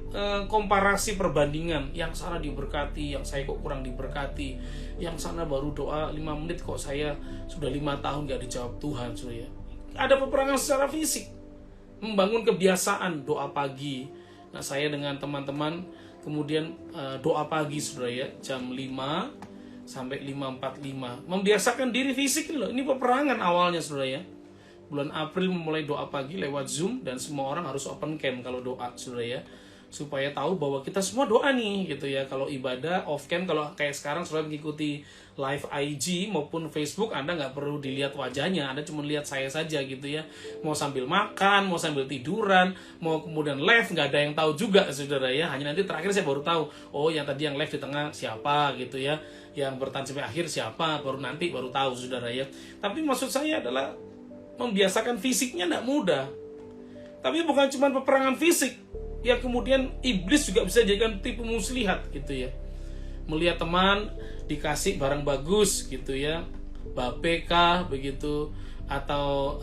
komparasi perbandingan. Yang sana diberkati, yang saya kok kurang diberkati. Yang sana baru doa 5 menit kok saya sudah 5 tahun gak dijawab Tuhan, saudara ya. Ada peperangan secara fisik. Membangun kebiasaan doa pagi. Nah, saya dengan teman-teman kemudian doa pagi, saudara ya, jam 5 sampai 5.45. Membiasakan diri fisik loh. Ini peperangan awalnya, saudara ya. Bulan April memulai doa pagi lewat Zoom, dan semua orang harus open cam kalau doa, saudara ya. Supaya tahu bahwa kita semua doa nih gitu ya. Kalau ibadah off cam, kalau kayak sekarang saudara mengikuti live IG maupun Facebook, Anda nggak perlu dilihat wajahnya, Anda cuma lihat saya saja gitu ya. Mau sambil makan, mau sambil tiduran, mau kemudian live, nggak ada yang tahu juga, saudara ya. Hanya nanti terakhir saya baru tahu, oh yang tadi yang live di tengah siapa gitu ya, yang bertahan sampai akhir siapa, baru nanti baru tahu, saudara ya. Tapi maksud saya adalah membiasakan fisiknya tidak mudah. Tapi bukan cuma peperangan fisik, ya kemudian iblis juga bisa jadikan tipu muslihat gitu ya. Melihat teman dikasih barang bagus gitu ya, Bapeka begitu, atau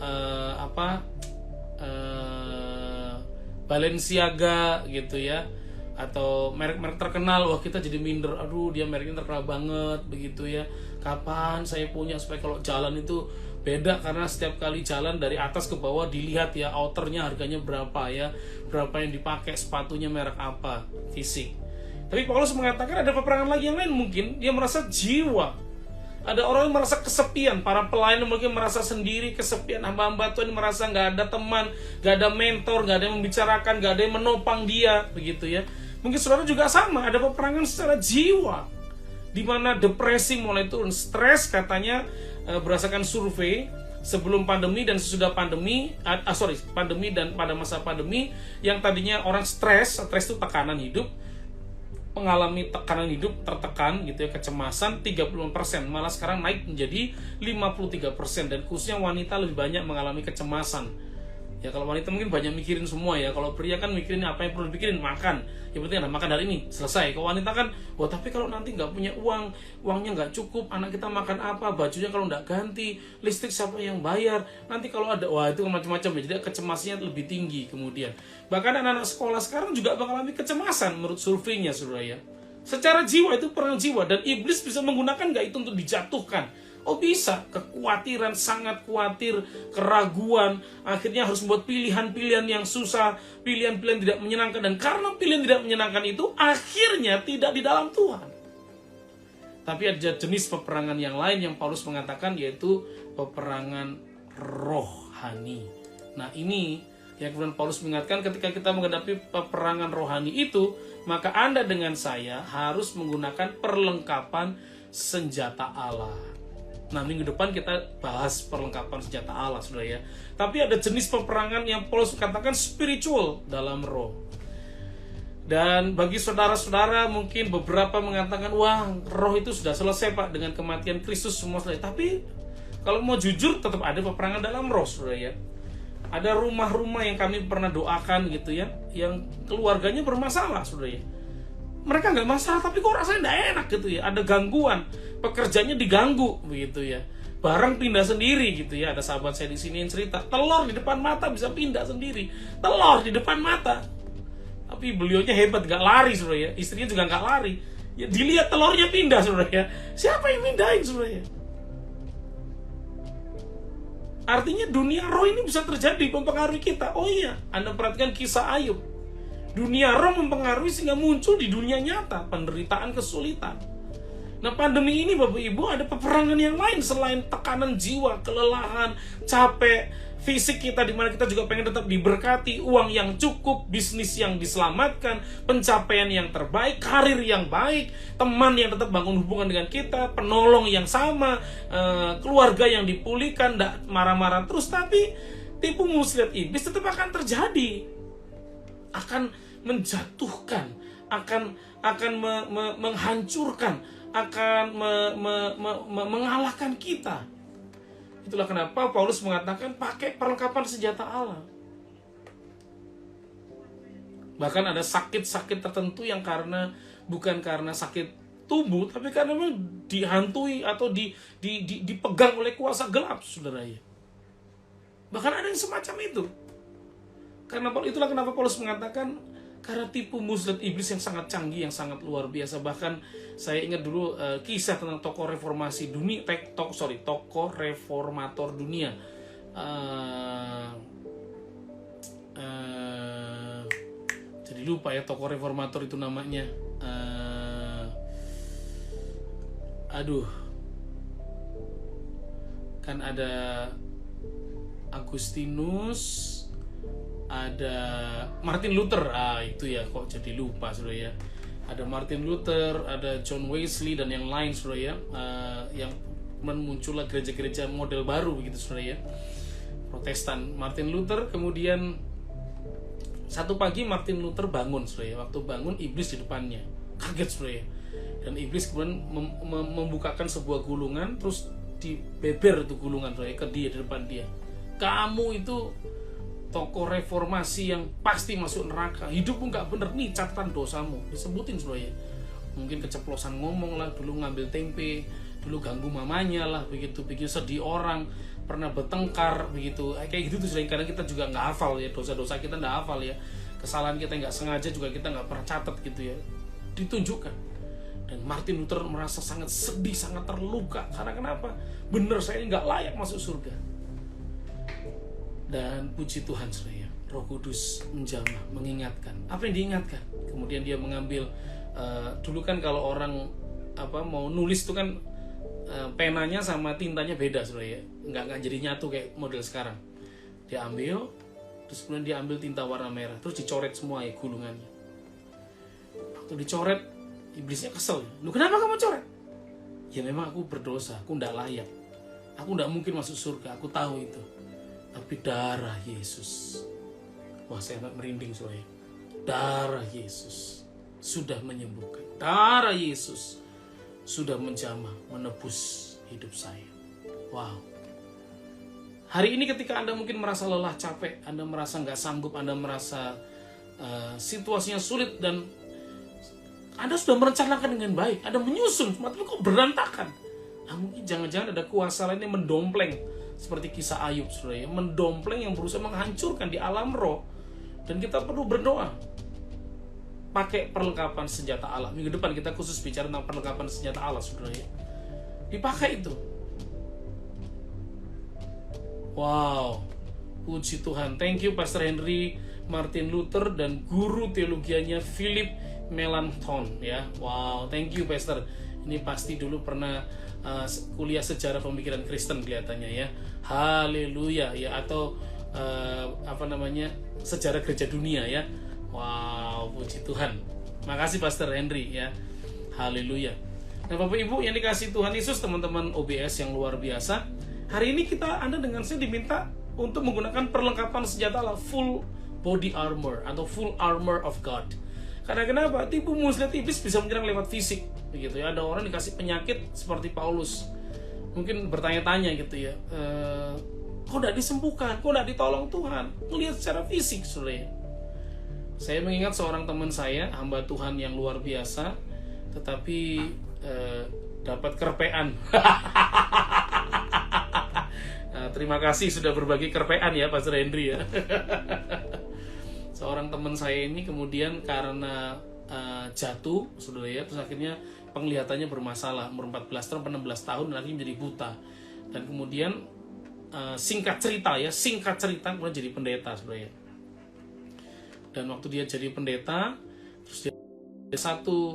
Balenciaga gitu ya, atau merek-merek terkenal, wah kita jadi minder, aduh dia mereknya terkenal banget begitu ya. Kapan saya punya, supaya kalau jalan itu beda, karena setiap kali jalan dari atas ke bawah dilihat ya, outernya harganya berapa ya, berapa yang dipakai, sepatunya merek apa, fisik. Tapi Paulus mengatakan ada peperangan lagi yang lain, mungkin dia merasa jiwa. Ada orang yang merasa kesepian, para pelayan mungkin merasa sendiri, kesepian, hamba-hamba Tuhan merasa nggak ada teman, nggak ada mentor, nggak ada yang membicarakan, nggak ada yang menopang dia, begitu ya. Mungkin saudara juga sama, ada peperangan secara jiwa, di mana depresi mulai turun, stres katanya berdasarkan survei sebelum pandemi dan sesudah pandemi, pandemi dan pada masa pandemi, yang tadinya orang stres itu tekanan hidup, mengalami tekanan hidup, tertekan gitu ya, kecemasan 30%, malah sekarang naik menjadi 53%, dan khususnya wanita lebih banyak mengalami kecemasan. Ya kalau wanita mungkin banyak mikirin semua ya, kalau pria kan mikirin apa yang perlu dipikirin, makan, yang penting ada makan hari ini, selesai. Kalau wanita kan, wah tapi kalau nanti nggak punya uang, uangnya nggak cukup, anak kita makan apa, bajunya kalau nggak ganti, listrik siapa yang bayar, nanti kalau ada, wah itu macam-macam ya, jadi kecemasannya lebih tinggi. Kemudian bahkan anak-anak sekolah sekarang juga mengalami kecemasan menurut surveinya, saudara ya. Secara jiwa itu perang jiwa, dan iblis bisa menggunakan nggak itu untuk dijatuhkan. Oh bisa, kekhawatiran, sangat khawatir, keraguan, akhirnya harus membuat pilihan-pilihan yang susah, pilihan-pilihan tidak menyenangkan, dan karena pilihan tidak menyenangkan itu, akhirnya tidak di dalam Tuhan. Tapi ada jenis peperangan yang lain yang Paulus mengatakan, yaitu peperangan rohani. Nah ini yang kemudian Paulus mengingatkan, ketika kita menghadapi peperangan rohani itu, maka Anda dengan saya harus menggunakan perlengkapan senjata Allah. Nah, minggu depan kita bahas perlengkapan senjata Allah, saudara ya. Tapi ada jenis peperangan yang Paulus katakan spiritual dalam roh. Dan bagi saudara-saudara mungkin beberapa mengatakan, wah roh itu sudah selesai Pak, dengan kematian Kristus semua selesai. Tapi kalau mau jujur tetap ada peperangan dalam roh, saudara ya. Ada rumah-rumah yang kami pernah doakan gitu ya, yang keluarganya bermasalah, saudara ya. Mereka nggak masalah, tapi kok rasanya nggak enak gitu ya. Ada gangguan, pekerjaannya diganggu begitu ya. Barang pindah sendiri gitu ya. Ada sahabat saya di sini yang cerita, telur di depan mata bisa pindah sendiri. Telur di depan mata. Tapi beliaunya hebat, nggak lari, saudara ya. Istrinya juga nggak lari. Ya dilihat telurnya pindah, saudara ya. Siapa yang pindahin, saudara ya? Artinya dunia roh ini bisa terjadi, mempengaruhi kita. Oh iya, Anda perhatikan kisah Ayub. Dunia roh mempengaruhi sehingga muncul di dunia nyata penderitaan, kesulitan. Nah pandemi ini Bapak Ibu ada peperangan yang lain selain tekanan jiwa, kelelahan, capek, fisik kita, di mana kita juga pengen tetap diberkati, uang yang cukup, bisnis yang diselamatkan, pencapaian yang terbaik, karir yang baik, teman yang tetap bangun hubungan dengan kita, penolong yang sama, keluarga yang dipulihkan, tidak marah-marah terus. Tapi tipu muslihat iblis tetap akan terjadi, akan menjatuhkan, akan menghancurkan, akan mengalahkan kita. Itulah kenapa Paulus mengatakan pakai perlengkapan senjata Allah. Bahkan ada sakit-sakit tertentu yang bukan karena sakit tubuh, tapi karena memang dihantui atau dipegang oleh kuasa gelap, saudara ya. Bahkan ada yang semacam itu. Itulah kenapa Paulus mengatakan, karena tipu muslihat iblis yang sangat canggih, yang sangat luar biasa. Bahkan saya ingat dulu kisah tentang tokoh reformasi dunia, tokoh reformator dunia. Jadi lupa ya tokoh reformator itu namanya. Kan ada Agustinus, ada Martin Luther. Itu ya, kok jadi lupa, saudara ya. Ada Martin Luther, ada John Wesley dan yang lain, saudara ya. Yang muncullah gereja-gereja model baru begitu, saudara ya. Protestan. Martin Luther, kemudian satu pagi Martin Luther bangun, saudara ya. Waktu bangun, iblis di depannya. Kaget, saudara ya. Dan iblis kemudian membukakan sebuah gulungan, terus dibeber itu gulungan, saudara ya, ke dia, di depan dia. Kamu itu tokoh reformasi yang pasti masuk neraka, hidupmu nggak bener, nih catatan dosamu, disebutin, saudara ya. Mungkin keceplosan ngomong lah, dulu ngambil tempe, dulu ganggu mamanya lah, begitu sedih orang, pernah bertengkar, begitu kayak gitu tuh. Kadang kita juga nggak hafal ya, dosa-dosa kita nggak hafal ya, kesalahan kita nggak sengaja juga kita nggak pernah catat gitu ya, ditunjukkan. Dan Martin Luther merasa sangat sedih, sangat terluka, karena kenapa? Bener, saya nggak layak masuk surga. Dan puji Tuhan, saudara, Roh Kudus menjamah, mengingatkan. Apa yang diingatkan? Kemudian dia mengambil, dulu kan kalau orang mau nulis itu kan penanya sama tintanya beda, saudara ya. Nggak jadi nyatu kayak model sekarang. Dia ambil, terus kemudian dia ambil tinta warna merah, terus dicoret semua ya gulungannya. Waktu dicoret, iblisnya kesel. Lu kenapa kamu coret? Ya memang aku berdosa, aku nggak layak. Aku nggak mungkin masuk surga, aku tahu itu. Tapi darah Yesus, wah saya merinding, saudara. Darah Yesus sudah menyembuhkan. Darah Yesus sudah menjamah, menebus hidup saya. Wow. Hari ini ketika Anda mungkin merasa lelah, capek, Anda merasa nggak sanggup, Anda merasa situasinya sulit, dan Anda sudah merencanakan dengan baik, Anda menyusun, tapi kok berantakan. Mungkin jangan-jangan ada kuasa lain yang mendompleng, seperti kisah Ayub, saudara ya, mendompleng yang berusaha menghancurkan di alam roh. Dan kita perlu berdoa, pakai perlengkapan senjata Allah. Minggu depan kita khusus bicara tentang perlengkapan senjata Allah, saudara ya. Dipakai itu. Wow, puji Tuhan. Thank you Pastor Henry, Martin Luther, dan guru teologianya Philip Melanchthon ya. Wow, thank you Pastor. Ini pasti dulu pernah kuliah sejarah pemikiran Kristen kelihatannya ya. Haleluya ya, atau sejarah gereja dunia ya. Wow, puji Tuhan. Makasih Pastor Henry ya. Haleluya. Nah Bapak Ibu yang dikasih Tuhan Yesus, teman-teman OBS yang luar biasa, hari ini Anda dengan saya diminta untuk menggunakan perlengkapan senjata Allah, full body armor atau full armor of God. Karena kenapa? Tipu muslihat iblis bisa menyerang lewat fisik, begitu ya. Ada orang dikasih penyakit seperti Paulus, mungkin bertanya-tanya gitu ya, kok tidak disembuhkan, kok tidak ditolong Tuhan? Melihat secara fisik, saudara. Saya mengingat seorang teman saya, hamba Tuhan yang luar biasa, tetapi dapat kerpean. Terima kasih sudah berbagi kerpean ya, Pastor Henry ya. Seorang teman saya ini kemudian karena jatuh, saudara ya, terus akhirnya penglihatannya bermasalah, umur 14 tahun, 16 tahun, dan akhirnya menjadi buta. Dan kemudian singkat cerita kemudian jadi pendeta, saudara ya. Dan waktu dia jadi pendeta, terus dia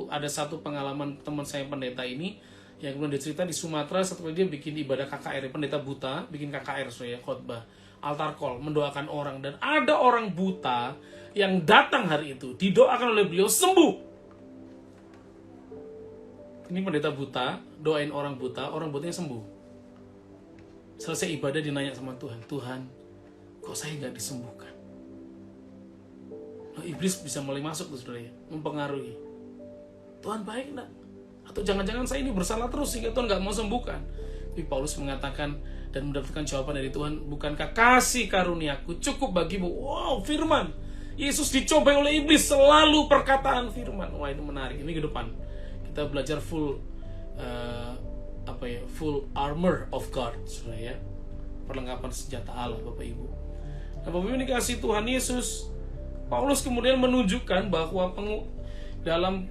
ada satu pengalaman teman saya pendeta ini, yang kemudian dia cerita di Sumatera, setelah dia bikin ibadah KKR, pendeta buta, bikin KKR, saudara ya, khotbah, altar call, mendoakan orang, dan ada orang buta yang datang hari itu, didoakan oleh beliau sembuh. Ini pendeta buta, doain orang butanya sembuh. Selesai ibadah dinanya sama Tuhan, Tuhan, kok saya nggak disembuhkan? Nah, iblis bisa mulai masuk tuh, saudara ya, mempengaruhi. Tuhan baik enggak? Atau jangan-jangan saya ini bersalah terus sehingga Tuhan nggak mau sembuhkan? Tapi Paulus mengatakan dan mendapatkan jawaban dari Tuhan, bukankah kasih karuniaku cukup bagimu? Wow, firman Yesus dicobai oleh iblis, selalu perkataan firman. Wah, ini menarik. Ini ke depan kita belajar full full armor of God, saudara ya. Perlengkapan senjata Allah, Bapak Ibu. Nah, Bapak Ibu dikasih Tuhan Yesus, Paulus kemudian menunjukkan bahwa dalam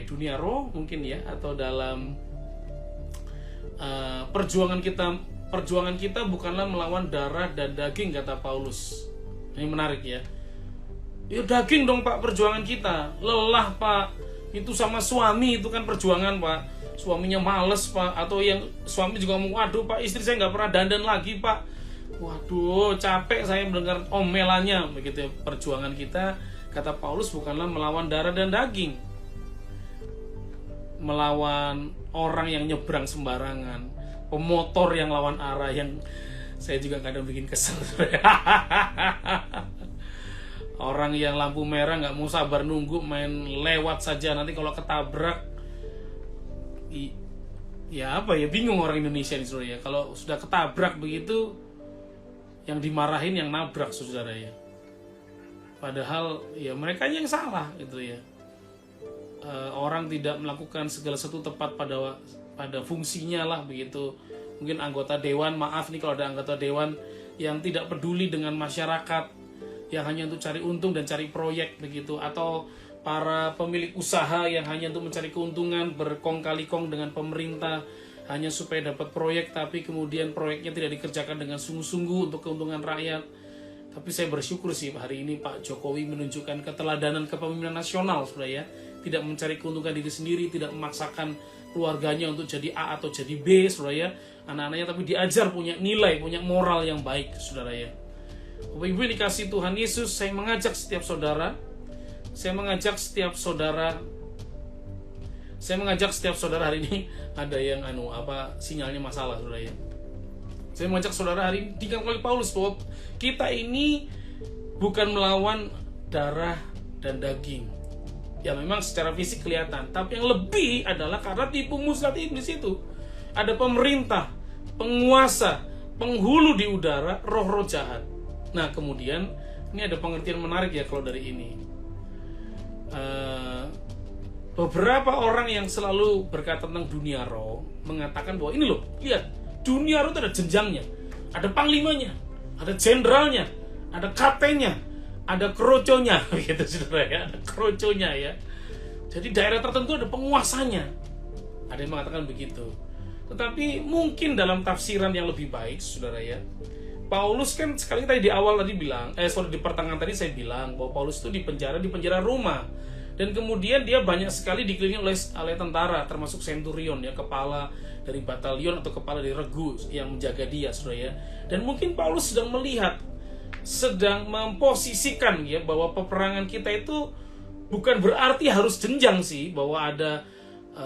dunia roh mungkin ya, atau dalam perjuangan kita bukanlah melawan darah dan daging, kata Paulus. Ini menarik ya. Ya daging dong Pak perjuangan kita. Lelah Pak. Itu sama suami itu kan perjuangan Pak. Suaminya males Pak. Atau yang suami juga ngomong, waduh Pak istri saya nggak pernah dandan lagi Pak. Waduh capek saya mendengar omelannya. Begitu ya. Perjuangan kita, kata Paulus, bukanlah melawan darah dan daging, melawan orang yang nyebrang sembarangan, pemotor yang lawan arah, yang saya juga kadang bikin kesel. Orang yang lampu merah nggak mau sabar nunggu, main lewat saja, nanti kalau ketabrak bingung orang Indonesia nih saudara ya. Kalau sudah ketabrak begitu, yang dimarahin yang nabrak saudara ya. Padahal ya mereka yang salah gitu ya. Orang tidak melakukan segala sesuatu tepat pada fungsinya lah begitu. Mungkin anggota dewan, maaf nih kalau ada anggota dewan yang tidak peduli dengan masyarakat, yang hanya untuk cari untung dan cari proyek begitu, atau para pemilik usaha yang hanya untuk mencari keuntungan, berkong kali kong dengan pemerintah hanya supaya dapat proyek, tapi kemudian proyeknya tidak dikerjakan dengan sungguh-sungguh untuk keuntungan rakyat. Tapi saya bersyukur sih hari ini Pak Jokowi menunjukkan keteladanan kepemimpinan nasional, saudara ya. Tidak mencari keuntungan diri sendiri, tidak memaksakan keluarganya untuk jadi A atau jadi B, saudara ya. Anak-anaknya tapi diajar punya nilai, punya moral yang baik, saudara ya. Bapak Ibu dikasih Tuhan Yesus, saya mengajak setiap saudara hari ini. Ada yang sinyalnya masalah, saudara ya. Saya mengajak saudara hari ini diingatkan oleh Paulus bahwa kita ini bukan melawan darah dan daging. Ya memang secara fisik kelihatan, tapi yang lebih adalah karena tipu muslihat iblis itu. Ada pemerintah, penguasa, penghulu di udara, roh-roh jahat. Nah kemudian ini ada pengertian menarik ya kalau dari ini. Beberapa orang yang selalu berkata tentang dunia roh mengatakan bahwa ini loh, lihat, dunia roh itu ada jenjangnya, ada panglimanya, ada jenderalnya, ada kaptennya, ada kroconya, gitu saudara ya, ada kroconya ya. Jadi daerah tertentu ada penguasanya. Ada yang mengatakan begitu. Tetapi mungkin dalam tafsiran yang lebih baik, saudara ya, Paulus kan sekali tadi di awal tadi bilang, di pertengahan tadi saya bilang bahwa Paulus itu di penjara Roma. Dan kemudian dia banyak sekali dikelilingi oleh tentara, termasuk centurion ya, kepala dari batalion atau kepala dari regu yang menjaga dia, saudara ya. Dan mungkin Paulus sedang memposisikan ya bahwa peperangan kita itu bukan berarti harus jenjang sih, bahwa ada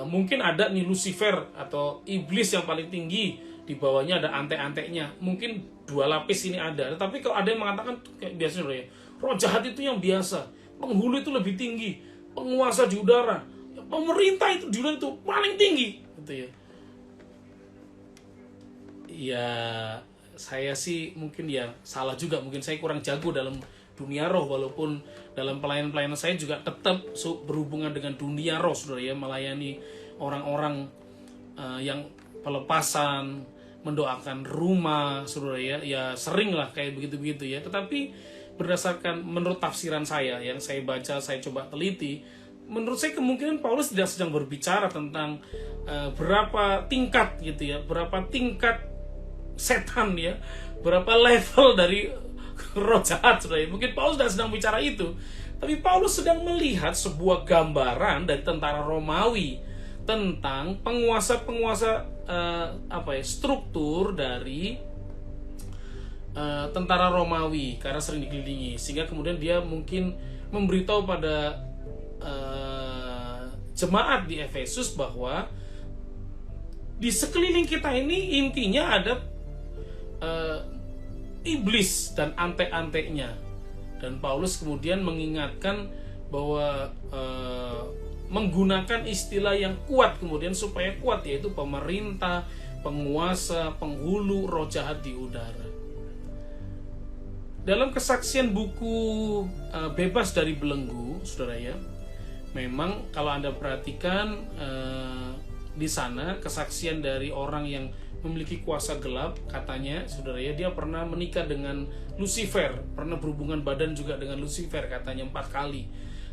mungkin ada nih Lucifer atau iblis yang paling tinggi, di bawahnya ada ante-antenya, mungkin 2 lapis ini ada. Tetapi kalau ada yang mengatakan kayak biasanya ya, roh jahat itu yang biasa, penghulu itu lebih tinggi, penguasa di udara, pemerintah itu di udara itu paling tinggi, gitu ya. Ya saya sih mungkin ya salah juga, mungkin saya kurang jago dalam dunia roh, walaupun dalam pelayanan saya juga tetap berhubungan dengan dunia roh, saudara ya, melayani orang-orang yang pelepasan, mendoakan rumah, saudara ya sering lah kayak begitu-begitu ya. Tetapi berdasarkan menurut tafsiran saya yang saya baca, saya coba teliti, menurut saya kemungkinan Paulus tidak sedang berbicara tentang berapa tingkat gitu ya, berapa tingkat setan ya, berapa level dari roh jahat, saudara. Mungkin Paulus tidak sedang bicara itu, tapi Paulus sedang melihat sebuah gambaran dari tentara Romawi tentang penguasa-penguasa struktur dari tentara Romawi, karena sering dikelilingi, sehingga kemudian dia mungkin memberitahu pada jemaat di Efesus bahwa di sekeliling kita ini intinya ada iblis dan ante-antenya. Dan Paulus kemudian mengingatkan bahwa menggunakan istilah yang kuat kemudian supaya kuat, yaitu pemerintah, penguasa, penghulu, roh jahat di udara. Dalam kesaksian buku Bebas dari Belenggu, saudara ya, memang kalau Anda perhatikan di sana kesaksian dari orang yang memiliki kuasa gelap, katanya saudara ya, dia pernah menikah dengan Lucifer, pernah berhubungan badan juga dengan Lucifer, katanya 4 kali.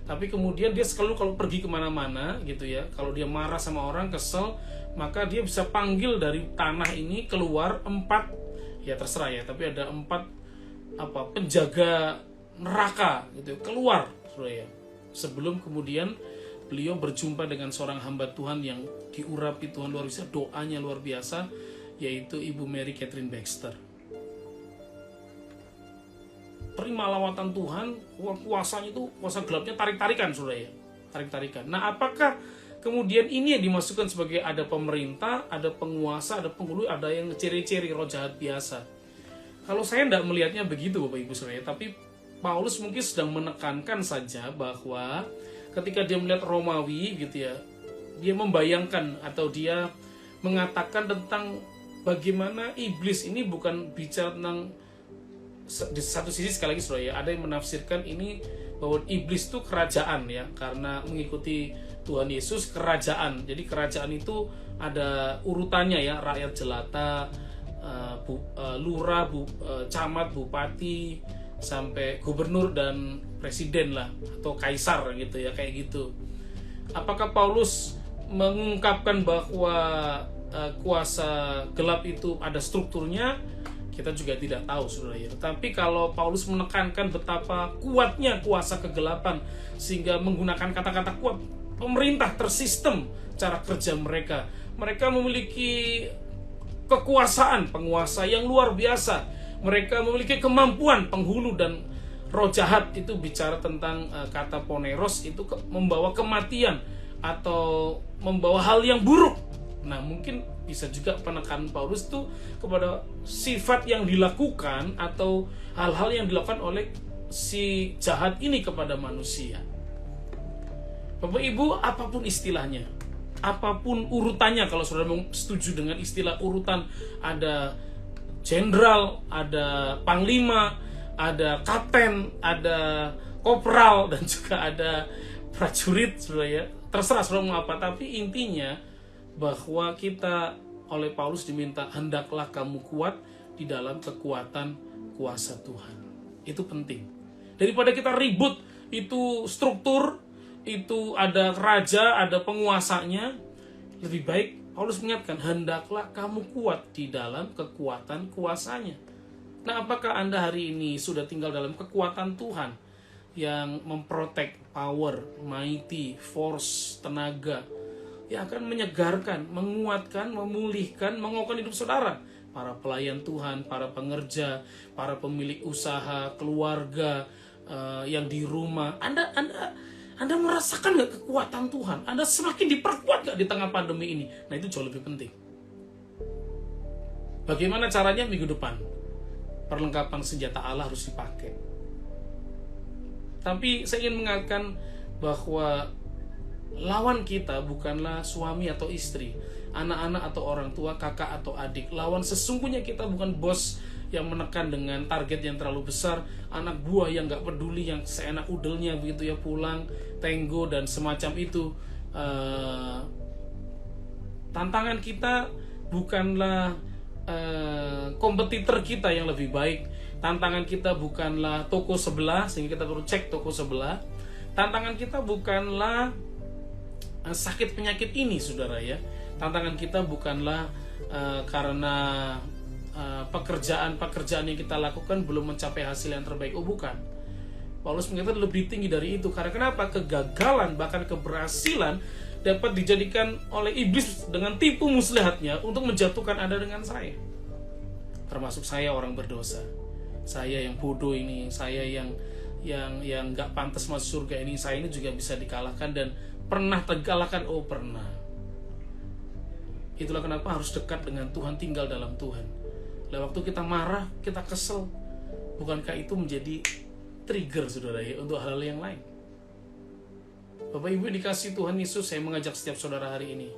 Tapi kemudian dia selalu kalau pergi kemana-mana gitu ya, kalau dia marah sama orang, kesel, maka dia bisa panggil dari tanah ini keluar 4, ya terserah ya, tapi ada 4 penjaga neraka gitu keluar, saudara ya, sebelum kemudian beliau berjumpa dengan seorang hamba Tuhan yang diurapi Tuhan luar biasa, doanya luar biasa, yaitu Ibu Mary Catherine Baxter. Terima lawatan Tuhan, kuasanya itu, kuasa gelapnya tarik-tarikan, saudara ya, tarik-tarikan. Nah, apakah kemudian ini yang dimasukkan sebagai ada pemerintah, ada penguasa, ada penghulu, ada yang ciri-ciri roh jahat biasa? Kalau saya tidak melihatnya begitu, Bapak Ibu Saudara, tapi Paulus mungkin sedang menekankan saja bahwa ketika dia melihat Romawi gitu ya, dia membayangkan atau dia mengatakan tentang bagaimana iblis ini bukan bicara tentang, di satu sisi sekali lagi saudara ya, ada yang menafsirkan ini bahwa iblis itu kerajaan ya, karena mengikuti Tuhan Yesus kerajaan. Jadi kerajaan itu ada urutannya ya, rakyat jelata, lurah, camat, bupati, sampai gubernur dan presiden lah, atau kaisar gitu ya, kayak gitu. Apakah Paulus mengungkapkan bahwa kuasa gelap itu ada strukturnya? Kita juga tidak tahu, saudara ya. Tapi kalau Paulus menekankan betapa kuatnya kuasa kegelapan, sehingga menggunakan kata-kata kuat, pemerintah tersistem cara kerja mereka. Mereka memiliki kekuasaan penguasa yang luar biasa. Mereka memiliki kemampuan penghulu, dan roh jahat itu bicara tentang kata poneros, itu membawa kematian atau membawa hal yang buruk. Nah, mungkin bisa juga penekanan Paulus itu kepada sifat yang dilakukan atau hal-hal yang dilakukan oleh si jahat ini kepada manusia. Bapak Ibu, apapun istilahnya, apapun urutannya, kalau saudara setuju dengan istilah urutan, ada jenderal, ada panglima, ada kapten, ada kopral, dan juga ada prajurit, saudara ya, terserah saudara mau apa. Tapi intinya bahwa kita oleh Paulus diminta, hendaklah kamu kuat di dalam kekuatan kuasa Tuhan. Itu penting. Daripada kita ribut, itu struktur, itu ada raja, ada penguasanya, lebih baik Paulus mengingatkan, hendaklah kamu kuat di dalam kekuatan kuasanya. Nah, apakah Anda hari ini sudah tinggal dalam kekuatan Tuhan yang memprotek, power, mighty, force, tenaga, yang akan menyegarkan, menguatkan, memulihkan, mengokohkan hidup saudara? Para pelayan Tuhan, para pengerja, para pemilik usaha, keluarga, yang di rumah, Anda merasakan gak kekuatan Tuhan? Anda semakin diperkuat gak di tengah pandemi ini? Nah, itu jauh lebih penting. Bagaimana caranya? Minggu depan perlengkapan senjata Allah harus dipakai. Tapi saya ingin mengatakan bahwa lawan kita bukanlah suami atau istri, anak-anak atau orang tua, kakak atau adik. Lawan sesungguhnya kita bukan bos yang menekan dengan target yang terlalu besar, anak buah yang gak peduli, yang seenak udelnya begitu ya, pulang, tenggo, dan semacam itu. Tantangan kita bukanlah kompetitor kita yang lebih baik. Tantangan kita bukanlah toko sebelah, sehingga kita perlu cek toko sebelah. Tantangan kita bukanlah sakit penyakit ini, saudara ya. Tantangan kita bukanlah karena pekerjaan yang kita lakukan belum mencapai hasil yang terbaik. Oh, bukan. Paulus mengatakan lebih tinggi dari itu. Karena kenapa? Kegagalan, bahkan keberhasilan dapat dijadikan oleh iblis dengan tipu muslihatnya untuk menjatuhkan Anda dengan saya. Termasuk saya, orang berdosa. Saya yang bodoh ini, saya yang gak pantas masuk surga ini, saya ini juga bisa dikalahkan. Dan pernah terkalahkan? Oh, pernah. Itulah kenapa harus dekat dengan Tuhan, tinggal dalam Tuhan. Lalu waktu kita marah, kita kesel, bukankah itu menjadi trigger, saudara ya, untuk hal-hal yang lain? Bapak Ibu dikasih Tuhan Yesus, saya mengajak setiap saudara hari ini.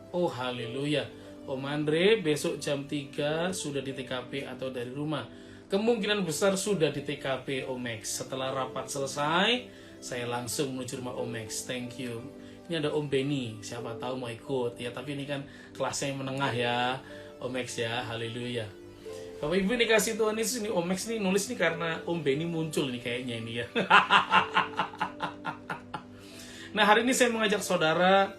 Oh, haleluya. Om Andre besok jam 3 sudah di TKP atau dari rumah. kemungkinan besar sudah di TKP Omex. Setelah rapat selesai, saya langsung menuju rumah Omex. Thank you. Ini ada Om Benny, siapa tahu mau ikut ya, tapi ini kan kelasnya yang menengah ya, Omex ya, haleluya. Bapak Ibu ini kasih Tuhan Yesus, ini Omex nih nulis nih karena Om Benny muncul nih kayaknya ini ya. Nah, hari ini saya mengajak saudara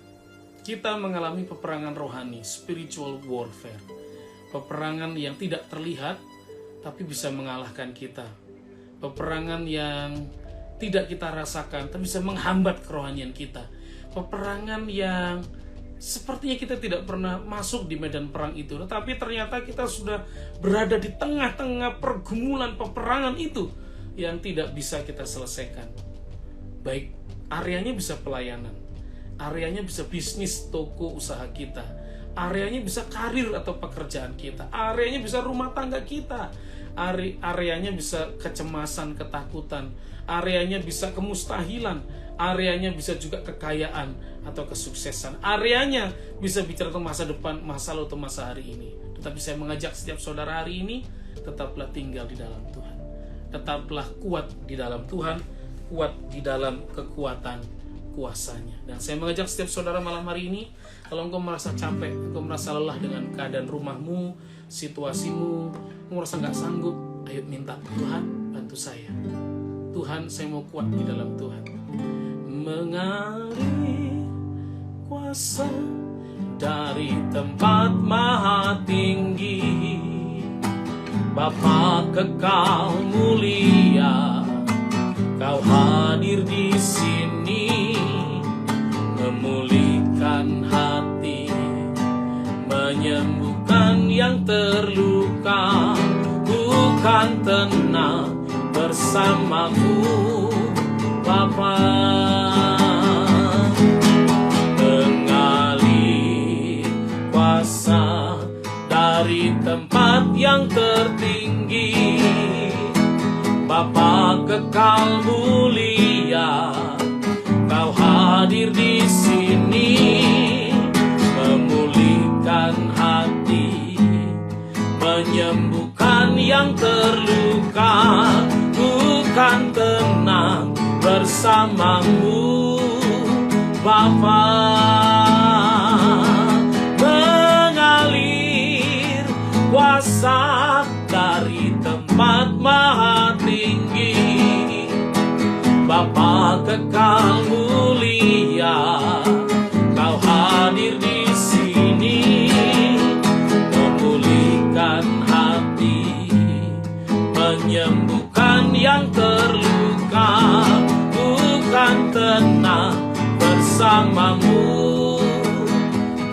kita mengalami peperangan rohani, spiritual warfare. Peperangan yang tidak terlihat tapi bisa mengalahkan kita. Peperangan yang tidak kita rasakan tapi bisa menghambat kerohanian kita. Peperangan yang sepertinya kita tidak pernah masuk di medan perang itu, tetapi ternyata kita sudah berada di tengah-tengah pergumulan peperangan itu yang tidak bisa kita selesaikan. Baik, areanya bisa pelayanan, areanya bisa bisnis toko usaha kita, areanya bisa karir atau pekerjaan kita, areanya bisa rumah tangga kita, areanya bisa kecemasan, ketakutan, areanya bisa kemustahilan, areanya bisa juga kekayaan atau kesuksesan, areanya bisa bicara tentang masa depan, masa lalu atau masa hari ini. Tetapi saya mengajak setiap saudara hari ini, tetaplah tinggal di dalam Tuhan, tetaplah kuat di dalam Tuhan, kuat di dalam kekuatan kuasanya. Dan saya mengajak setiap saudara malam hari ini, kalau engkau merasa capek, engkau merasa lelah dengan keadaan rumahmu, situasimu, engkau merasa gak sanggup, ayo minta Tuhan bantu saya. Tuhan, saya mau kuat di dalam Tuhan. Mengalir kuasa dari tempat maha tinggi, Bapa kekal mulia, Kau hadir di sini, memulihkan hati, menyembuhkan yang terluka. Bukan tenang bersamamu, Bapa. Mengalir kuasa dari tempat yang tertinggi, Bapa kekal mulia, Kau hadir di sini, memulihkan hati, menyembuhkan yang terluka. Bukan tenang bersamamu, Bapa. Mengalir kuasa dari tempat maha tinggi, Bapa kekal mulia, Kau hadir di sini, memulihkan hati, menyembuhkan yang terluka. Bukan tenang bersamamu,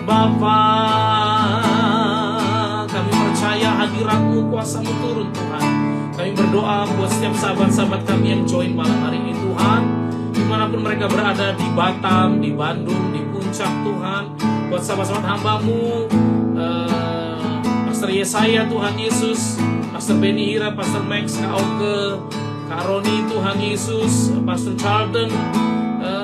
Bapa. Kami percaya hadirat-Mu, kuasa-Mu turun Tuhan. Kami berdoa buat setiap sahabat-sahabat kami yang join malam hari ini Tuhan, dimanapun mereka berada, di Batam, di Bandung, di Puncak Tuhan. Buat sahabat-sahabat hamba-Mu, Pastor Yesaya Tuhan Yesus, Pastor Benny Hira, Pastor Max, Kak Oke, Kak Roni Tuhan Yesus, Pastor Charlton,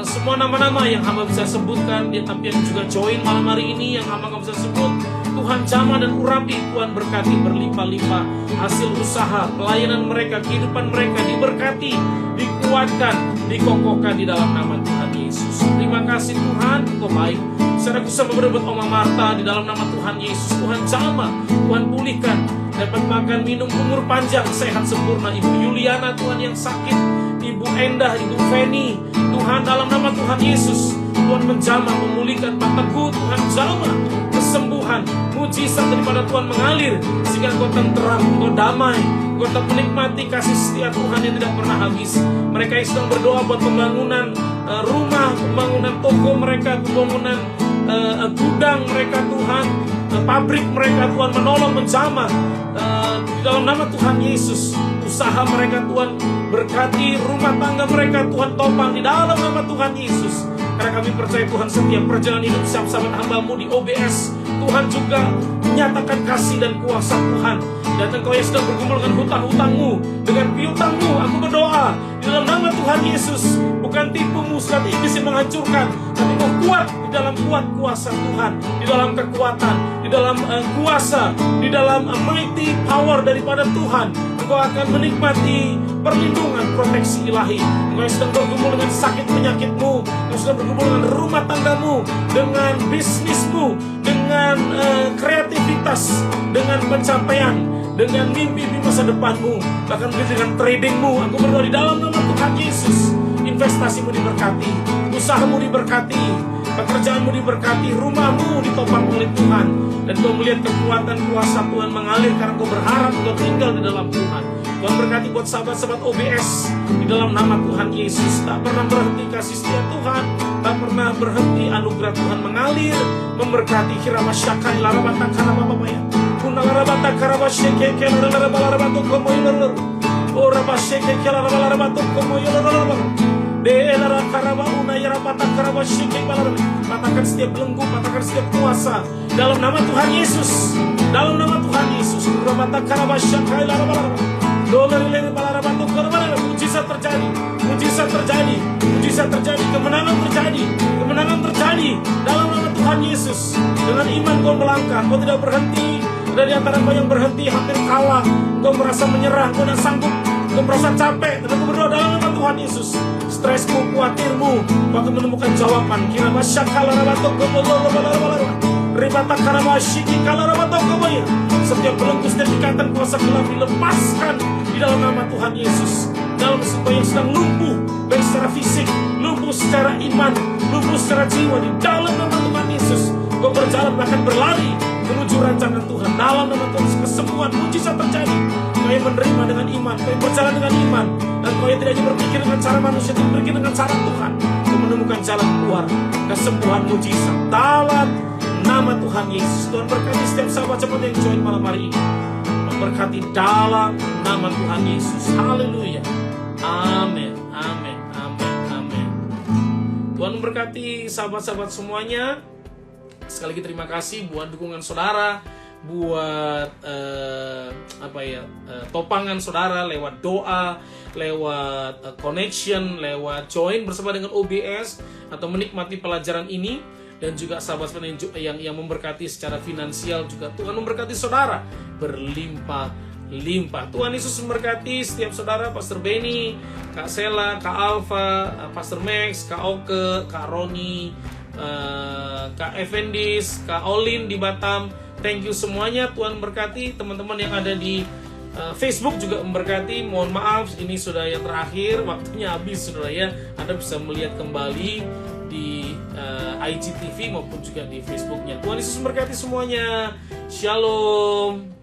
semua nama-nama yang hamba bisa sebutkan, tapi yang juga join malam hari ini yang hamba gak bisa sebut, Tuhan jamah dan urapi, Tuhan berkati berlimpah-limpah hasil usaha, pelayanan mereka, kehidupan mereka diberkati, dikuatkan, dikokohkan di dalam nama Tuhan Yesus. Terima kasih Tuhan, Engkau baik. Secara khusus berebut Oma Marta di dalam nama Tuhan Yesus. Tuhan jamah, Tuhan pulihkan, dapat makan, minum, umur panjang, sehat sempurna. Ibu Yuliana Tuhan yang sakit, Ibu Endah, Ibu Feni, Tuhan dalam nama Tuhan Yesus, Tuhan menjamah, memulihkan Pak Teguh, Tuhan jamah, kesembuhan, mujizat daripada Tuhan mengalir, sehingga Engkau tenteram, Engkau damai, Engkau tetap menikmati kasih setia Tuhan yang tidak pernah habis. Mereka yang sedang berdoa buat pembangunan rumah, pembangunan toko mereka, pembangunan gudang mereka Tuhan, pabrik mereka Tuhan, menolong, menjamah di dalam nama Tuhan Yesus. Usaha mereka Tuhan berkati, rumah tangga mereka Tuhan topang di dalam nama Tuhan Yesus. Karena kami percaya Tuhan setiap perjalanan hidup sahabat hamba-Mu di OBS, Tuhan juga menyatakan kasih dan kuasa Tuhan. Dan Engkau yang sedang bergumul dengan hutang-hutang-Mu, dengan piutang-Mu, aku berdoa di dalam nama Tuhan Yesus, bukan tipu muslihat iblis yang menghancurkan, tapi Engkau kuat di dalam kuat kuasa Tuhan, di dalam kekuatan, di dalam kuasa, di dalam mighty power daripada Tuhan. Engkau akan menikmati perlindungan, proteksi ilahi. Engkau yang sedang bergumul dengan sakit penyakitmu, engkau sedang bergumul dengan rumah tanggamu, dengan bisnismu, dengan kreativitas, dengan pencapaian, dengan mimpi di masa depanmu, bahkan dengan tradingmu. Aku berdoa di dalam nama Tuhan Yesus, investasimu diberkati, usahamu diberkati, pekerjaanmu diberkati, rumahmu ditopang oleh Tuhan, dan kau melihat kekuatan kuasa Tuhan mengalir karena kau berharap kau tinggal di dalam Tuhan. Tuhan berkati buat sahabat-sahabat OBS di dalam nama Tuhan Yesus. Tak pernah berhenti kasih setia Tuhan, tak pernah berhenti anugerah Tuhan mengalir, memberkati. Kirabasyakai larabata karababaya, kuna larabata karabasyeke kelarabalabato komoyololo, orabasyeke kelarabalabato komoyololo, deelara karabauna yarabata karabasyeke balarabata. Patahkan setiap belenggu, patahkan setiap kuasa dalam nama Tuhan Yesus, dalam nama Tuhan Yesus. Rabata karabasyakai larabalabato, mujizat terjadi, mujizat terjadi, mujizat terjadi, kemenangan terjadi, kemenangan terjadi dalam nama Tuhan Yesus. Dengan iman kau melangkah, kau tidak berhenti. Ada di antara kau yang berhenti, hampir kalah, kau merasa menyerah, kau tidak sanggup, kau merasa capek. Tapi kau berdoa dalam nama Tuhan Yesus. Stresmu, khawatirmu, kau akan menemukan jawaban. Kira masyakala rabatok ribata karabasyiki kalarabatok kobaya. Setiap belenggu, setiap ikatan kuasa gelap dilepaskan di dalam nama Tuhan Yesus. Dalam sesuatu yang sedang lumpuh, baik secara fisik, lumpuh secara iman, lumpuh secara jiwa, di dalam nama Tuhan Yesus. Kau berjalan bahkan berlari menuju rancangan Tuhan. Dalam nama Tuhan Yesus, kesembuhan, mujizat terjadi. Kau yang menerima dengan iman, kau yang berjalan dengan iman, dan kau yang tidak hanya berpikir dengan cara manusia, tapi berpikir dengan cara Tuhan. Kau menemukan jalan keluar, kesembuhan, mujizat dalam nama Tuhan Yesus. Tuhan berkati setiap sahabat-sahabat yang join malam hari ini. Berkati dalam nama Tuhan Yesus. Haleluya. Amin. Amin. Amin. Amin. Tuhan berkati sahabat-sahabat semuanya. Sekali lagi terima kasih buat dukungan saudara, buat topangan saudara lewat doa, lewat connection, lewat join bersama dengan OBS atau menikmati pelajaran ini. Dan juga sahabat-sahabat yang memberkati secara finansial juga. Tuhan memberkati saudara berlimpah-limpah. Tuhan Yesus memberkati setiap saudara, Pastor Benny, Kak Sela, Kak Alfa, Pastor Max, Kak Oke, Kak Roni, Kak Evendis, Kak Olin di Batam. Thank you semuanya. Tuhan memberkati teman-teman yang ada di Facebook juga memberkati. Mohon maaf ini sudah yang terakhir, waktunya habis saudara ya. Anda bisa melihat kembali di IGTV maupun juga di Facebooknya. Tuhan Yesus memberkati semuanya. Shalom.